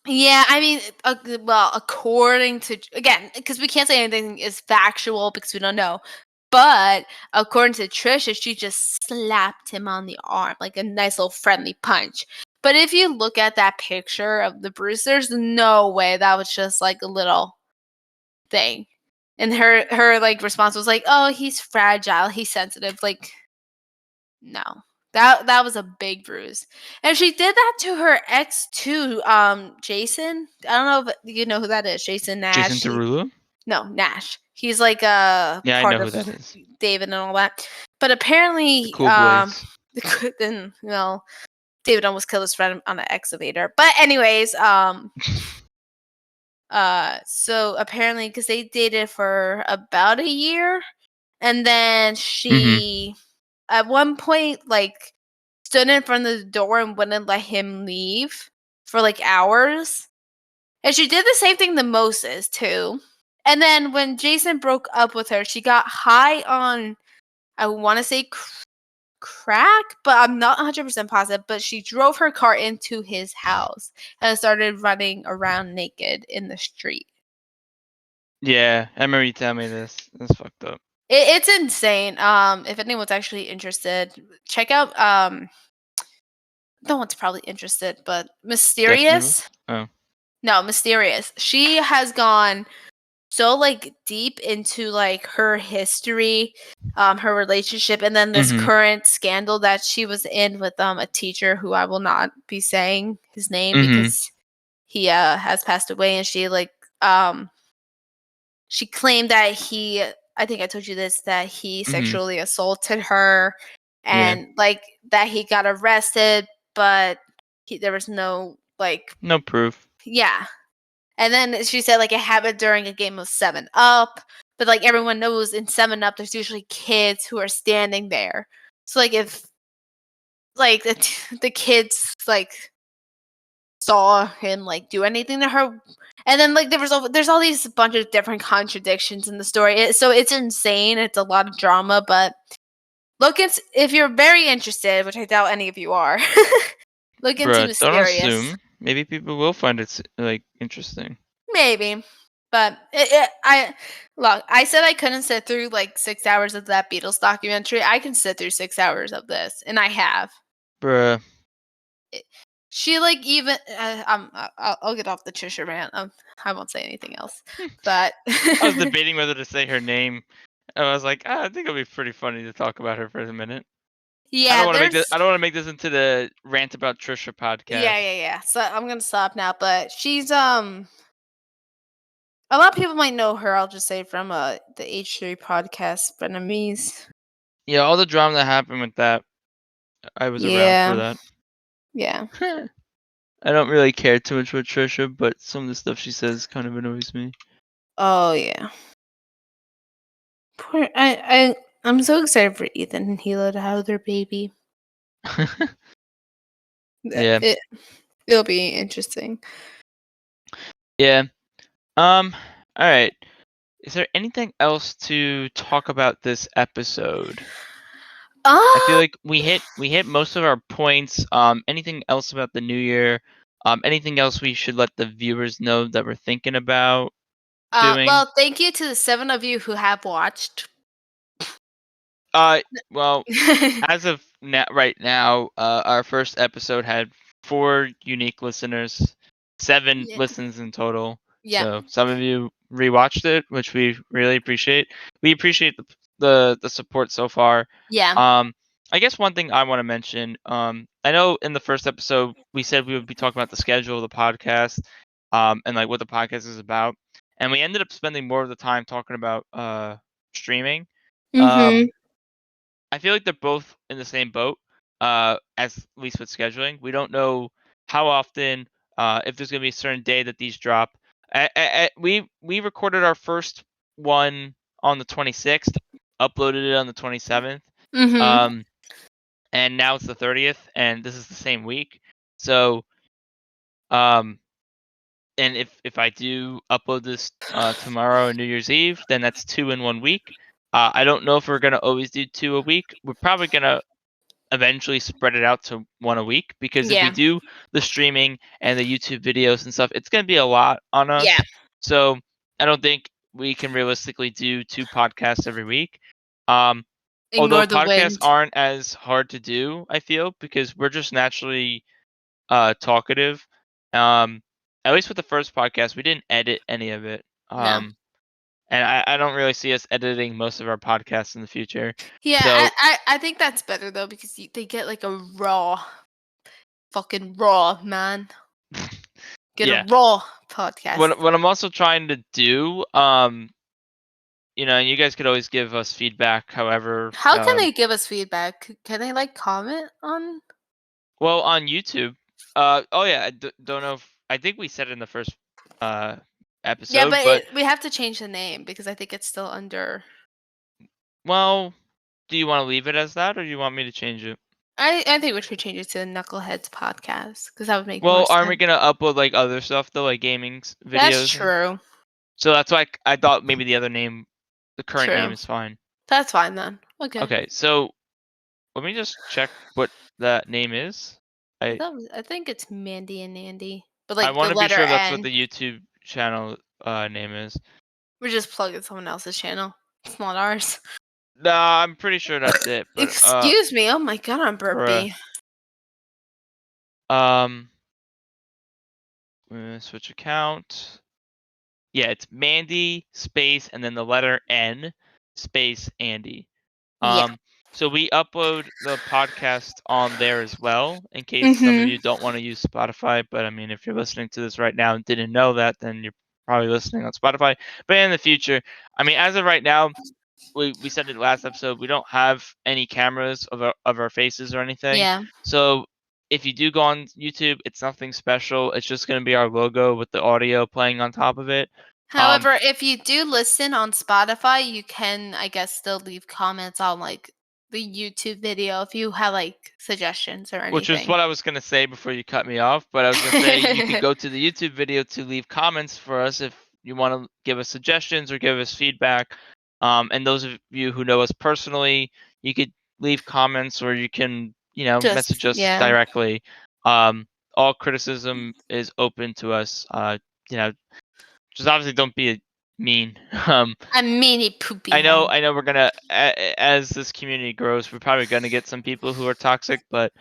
yeah, I mean, well, according to again, because we can't say anything is factual because we don't know. But according to Trisha, she just slapped him on the arm like a nice little friendly punch. But if you look at that picture of the bruise, there's no way that was just like a little thing. And her like response was like, "Oh, he's fragile, he's sensitive." Like, no. That was a big bruise. And she did that to her ex too, Jason. I don't know if you know who that is. Jason Jason Nash. Derulo? No, Nash. He's like a Yeah, I part know who of that is. David and all that. But The apparently, Cool Boys. then David almost killed his friend on an excavator. But anyways, so apparently, because they dated for about a year, and then Mm-hmm. she, at one point, like stood in front of the door and wouldn't let him leave for like hours. And she did the same thing to Moses too. And then when Jason broke up with her, she got high on, I want to say crack, but I'm not 100% positive. But she drove her car into his house and started running around naked in the street. Yeah, I remember you telling me this. That's fucked up. It's insane. If anyone's actually interested, check out. No one's probably interested, but Death Mysterious. News? Oh. No, Mysterious. She has gone so like deep into like her history, her relationship, and then this Mhm. current scandal that she was in with a teacher who I will not be saying his name Mhm. because he has passed away, and she claimed that he, I think I told you this, that he Mhm. sexually assaulted her Yeah. and like that he got arrested, but there was no like, No proof. yeah. And then she said like it happened during a game of 7 Up, but like everyone knows in 7 Up there's usually kids who are standing there. So like if like the kids like saw him like do anything to her, and then like there's all these bunch of different contradictions in the story, so it's insane. It's a lot of drama, but look, it's, if you're very interested, which I doubt any of you are, look into Bruh, don't Mysterious. assume. Maybe people will find it like interesting. Maybe, but I look, I said I couldn't sit through like 6 hours of that Beatles documentary. I can sit through 6 hours of this, and I have. Bruh. She like even I'll get off the Trisha rant. I won't say anything else. But I was debating whether to say her name. I was like, I think it'll be pretty funny to talk about her for a minute. I don't yeah, want to make this. there's I don't want to make this into the rant about Trisha podcast. yeah. So I'm gonna stop now. But she's a lot of people might know her. I'll just say from the H3 podcast, Frenemies. Yeah, all the drama that happened with that, I was around for Yeah, that. yeah. I don't really care too much about Trisha, but some of the stuff she says kind of annoys me. Oh yeah. Poor I'm so excited for Ethan and Hila to have their baby. Yeah. It'll be interesting. Yeah. All right. Is there anything else to talk about this episode? I feel Uh, like we hit most of our points. Anything else about the new year? Anything else we should let the viewers know that we're thinking about doing? well, thank you to the 7 of you who have watched. Uh, well, as of right now, our first episode had 4 unique listeners, 7 Yeah. listens in total. Yeah. So some of you rewatched it, which we really appreciate. We appreciate the support so far. Yeah. I guess one thing I want to mention, I know in the first episode we said we would be talking about the schedule of the podcast, and like what the podcast is about, and we ended up spending more of the time talking about streaming. Mhm. Um, I feel like they're both in the same boat, as at least with scheduling. We don't know how often, if there's gonna be a certain day that these drop. We recorded our first one on the 26th, uploaded it on the 27th, Mhm. um, and now it's the 30th, and this is the same week. So, um, and if I do upload this tomorrow or New Year's Eve, then that's 2 in 1 week. I don't know if we're gonna always do 2 a week. We're probably gonna eventually spread it out to 1 a week, because if we Yeah. do the streaming and the YouTube videos and stuff, it's going to be a lot on Yeah. us. So I don't think we can realistically do 2 podcasts every week. Um, Although Ignore the podcasts wind. aren't as hard to do, I feel, because we're just naturally talkative. Um, at least with the first podcast, we didn't edit any of it. No. And I don't really see us editing most of our podcasts in the future. Yeah, So I think that's better though because they get like a raw, fucking raw man. Get a yeah, raw podcast. what I'm also trying to do, and you guys could always give us feedback. However, How can they give us feedback? Can they like comment on? well, on YouTube. Oh yeah, don't know if I think we said it in the first uh Yeah, episode, but but we have to change the name because I think it's still under. well, do you want to leave it as that, or do you want me to change it? I think we should change it to the Knuckleheads podcast because that would make more Well, sense. aren't we gonna upload like other stuff though, like gaming That's videos? true. So that's why I thought maybe the other name, the current name True. is fine. That's fine then. Okay. Okay, so let me just check what that name is. I I think it's Mandy and Andy, but I like the want to be letter sure that's what N. the YouTube channel name is. We're just plugging someone else's channel. It's not ours. Nah, I'm pretty sure that's it. But Excuse me. Oh my god, I'm bruh. burpy. Um, switch account. Yeah, it's Mandy space and then the letter N space Andy. Yeah. So we upload the podcast on there as well, in case some of Mhm. you don't want to use Spotify. But I mean, if you're listening to this right now and didn't know that, then you're probably listening on Spotify. But in the future, I mean, as of right now, we said it last episode, we don't have any cameras of our faces or anything. Yeah. So if you do go on YouTube, it's nothing special. It's just going to be our logo with the audio playing on top of it. However, if you do listen on Spotify, you can, I guess, still leave comments on like the YouTube video if you have like suggestions or Which is anything. what I was going to say before you cut me off. But I was going to say you could go to the YouTube video to leave comments for us if you want to give us suggestions or give us feedback. And those of you who know us personally, you could leave comments or you can, Just message us yeah. directly. All criticism is open to us. Just obviously don't be mean. A mini poopy I know head. we're gonna as this community grows, we're probably gonna get some people who are toxic, but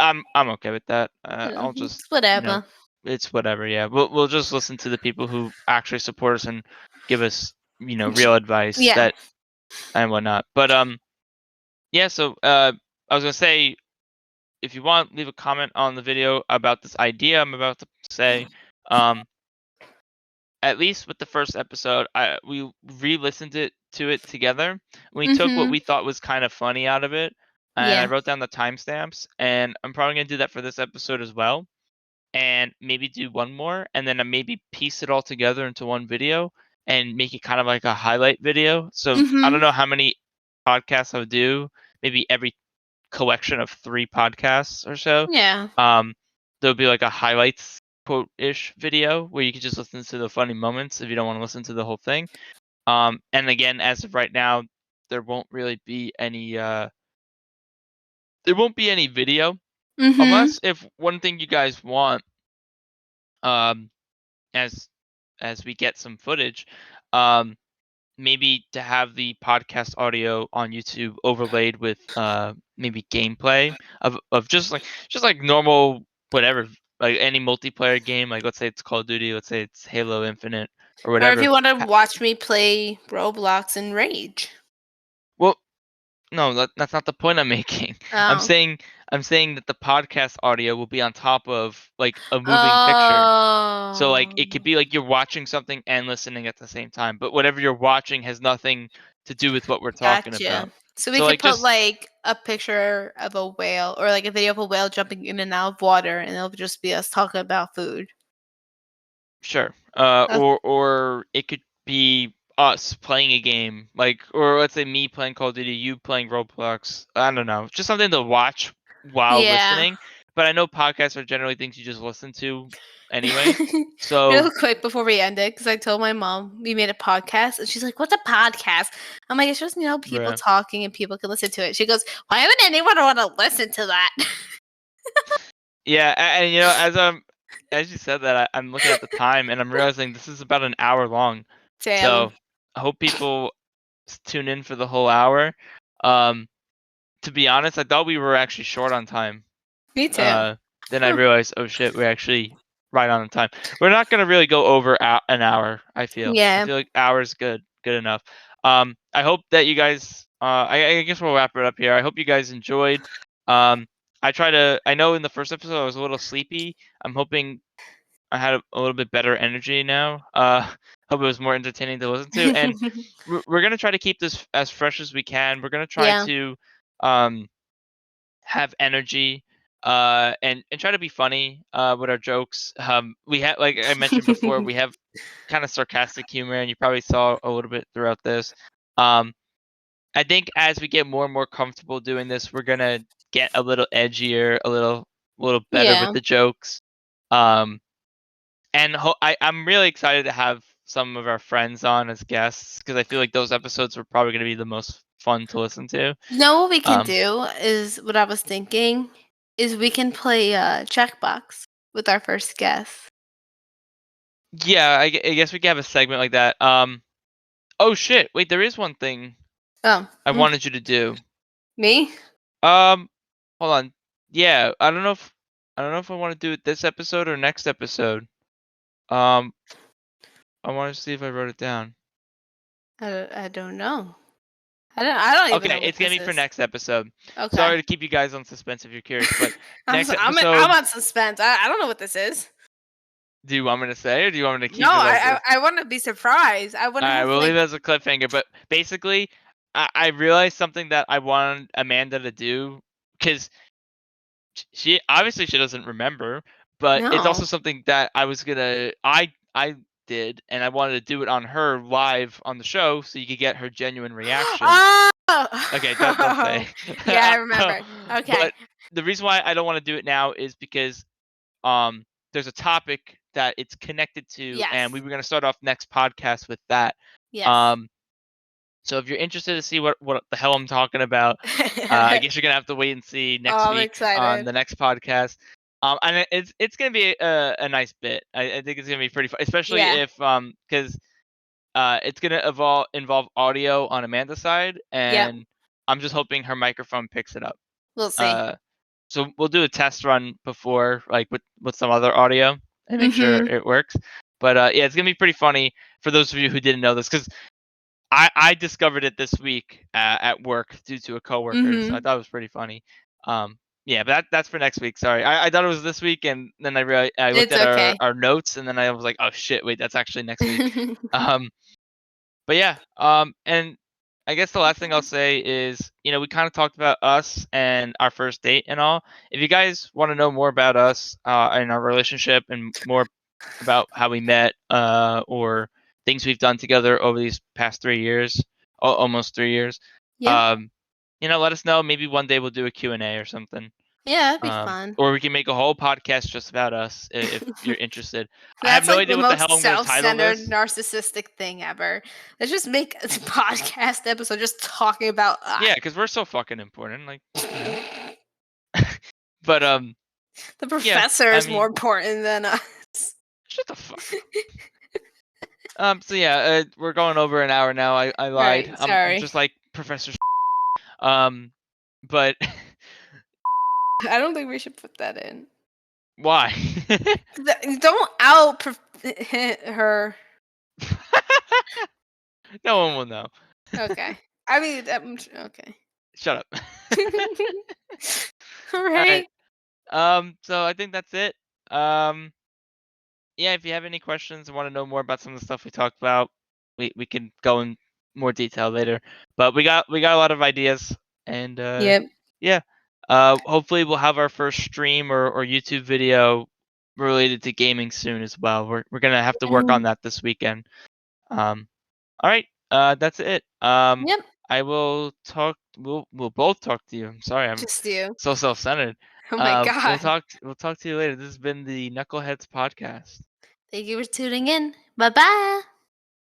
I'm okay with that. I'll just, It's whatever. it's whatever. Yeah, we'll just listen to the people who actually support us and give us, real advice Yeah. that and whatnot. But yeah. So I was gonna say, if you want, leave a comment on the video about this idea I'm about to say. At least with the first episode, we re-listened to it together. We took what Mhm. we thought was kind of funny out of it, and I Yeah. wrote down the timestamps. And I'm probably gonna do that for this episode as well, and maybe do one more, and then maybe piece it all together into one video and make it kind of like a highlight video. So I don't Mhm. know how many podcasts I'll do. Maybe every collection of 3 podcasts or so. Yeah. Um, there'll be like a highlights quote-ish video where you can just listen to the funny moments if you don't want to listen to the whole thing. And again, as of right now, there won't really be any there won't be any video Mhm. unless if one thing you guys want, um, as we get some footage, um, maybe to have the podcast audio on YouTube overlaid with maybe gameplay of just like normal whatever, like any multiplayer game, like let's say it's Call of Duty, let's say it's Halo Infinite or Or if whatever. you want to watch me play Roblox and Rage. Well, no, that's not the point I'm making. I'm Oh. saying that the podcast audio will be on top of like a moving picture. So like it could Oh. be like you're watching something and listening at the same time, but whatever you're watching has nothing to do with what we're talking about. Gotcha. So we So could like put just like a picture of a whale or like a video of a whale jumping in and out of water, and it'll just be us talking about food. sure. Uh, Or it could be us playing a game, like, or let's say me playing Call of Duty, you playing Roblox. I don't know, just something to watch while yeah. listening. But I know podcasts are generally things you just listen to anyway. Real So quick before we end it, because I told my mom we made a podcast, and she's like, "What's a podcast?" I'm like, "It's just people bruh. talking and people can listen to it." She goes, "Why would anyone want to listen to that?" Yeah, and as you said that, I'm looking at the time and I'm realizing this is about an hour long. Damn. So I hope people tune in for the whole hour. Um, to be honest, I thought we were actually short on time. Me too. Uh, then I Huh. realized, oh shit, we're actually right on the time. We're not gonna really go over an hour. I feel. I Yeah. feel like hour's good enough. I hope that you guys. I guess we'll wrap it up here. I hope you guys enjoyed. Um, I know in the first episode I was a little sleepy. I'm hoping I had a little bit better energy now. Hope it was more entertaining to listen to, and we're gonna try to keep this as fresh as we can. We're gonna try Yeah. to um have energy and try to be funny with our jokes. We have, like I mentioned before, we have kind of sarcastic humor, and you probably saw a little bit throughout this. I think as we get more and more comfortable doing this, we're gonna get a little edgier, a little better Yeah. with the jokes. And I'm really excited to have some of our friends on as guests because I feel like those episodes are probably going to be the most fun to listen to. You know what we can Um, do is what I was thinking is we can play checkbox with our first guest. yeah, I guess we could have a segment like that. Oh shit! Wait, there is one thing Oh, I wanted you to do. me? Um, hold on. Yeah, I don't know if I want to do it this episode or next episode. Um, I want to see if I wrote it down. I don't know. I don't even Okay, know what it's gonna this be for is. next episode. Okay. Sorry to keep you guys on suspense if you're curious, but I'm next so, I'm episode, on suspense. I don't know what this is. do you want me to say or do you want me to No, keep it as a? I want to be surprised. I want All to right, have we'll like leave it as a cliffhanger. But basically, I realized something that I wanted Amanda to do because she obviously she doesn't remember, but it's no. also something that I did, and I wanted to do it on her live on the show so you could get her genuine reaction. Okay, don't say. Oh, yeah, I remember. Okay. But the reason why I don't want to do it now is because there's a topic that it's connected to, and Yes. we were gonna start off next podcast with that. Yes. Um, so if you're interested to see what the hell I'm talking about, I guess you're gonna have to wait and see next Oh, I'm week on excited. the next podcast. And it's gonna be a nice bit. I think it's gonna be pretty fun, especially Yeah. if because it's gonna involve audio on Amanda's side, Yep. and I'm just hoping her microphone picks it up. We'll see. Uh, so we'll do a test run before, like with some other audio, and make sure Mhm. it works. But yeah, it's gonna be pretty funny for those of you who didn't know this, because I discovered it this week at work due to a coworker, so I Mhm. thought it was pretty funny. Yeah, but that's for next week. Sorry, I thought it was this week, and then I looked It's at okay. our notes, and then I was like, oh shit, wait, that's actually next week. Um, but yeah, and I guess the last thing I'll say is, we kind of talked about us and our first date and all. If you guys want to know more about us and our relationship and more about how we met or things we've done together over these past 3 years, almost 3 years, Yep. um, let us know. Maybe one day we'll do a Q&A or something. Yeah, that'd be fun. Or we can make a whole podcast just about us if you're interested. I have That's no like idea the what the hell most I'm going to title self-centered, this. narcissistic thing ever. Let's just make a podcast episode just talking about Yeah, because we're so fucking important. Like, but the yeah. professor I is more mean, important than us. shut the fuck up. So yeah, we're going over an hour now. I lied. Right, I'm sorry. just like Professor. But I don't think we should put that in. why? Don't out her. No one will know. Okay. I mean, okay. Shut up. All All right. right. So I think that's it. Um, yeah, if you have any questions and want to know more about some of the stuff we talked about, we can go in more detail later. But we got a lot of ideas, and Yep. yeah. Hopefully we'll have our first stream or YouTube video related to gaming soon as well. We're gonna have to work on that this weekend. Um, all right. That's it. Yep. I will talk. We'll both talk to you. I'm sorry. I'm Just you. so self-centered. Oh my We'll god. talk. We'll talk to you later. This has been the Knuckleheads podcast. Thank you for tuning in. Bye bye.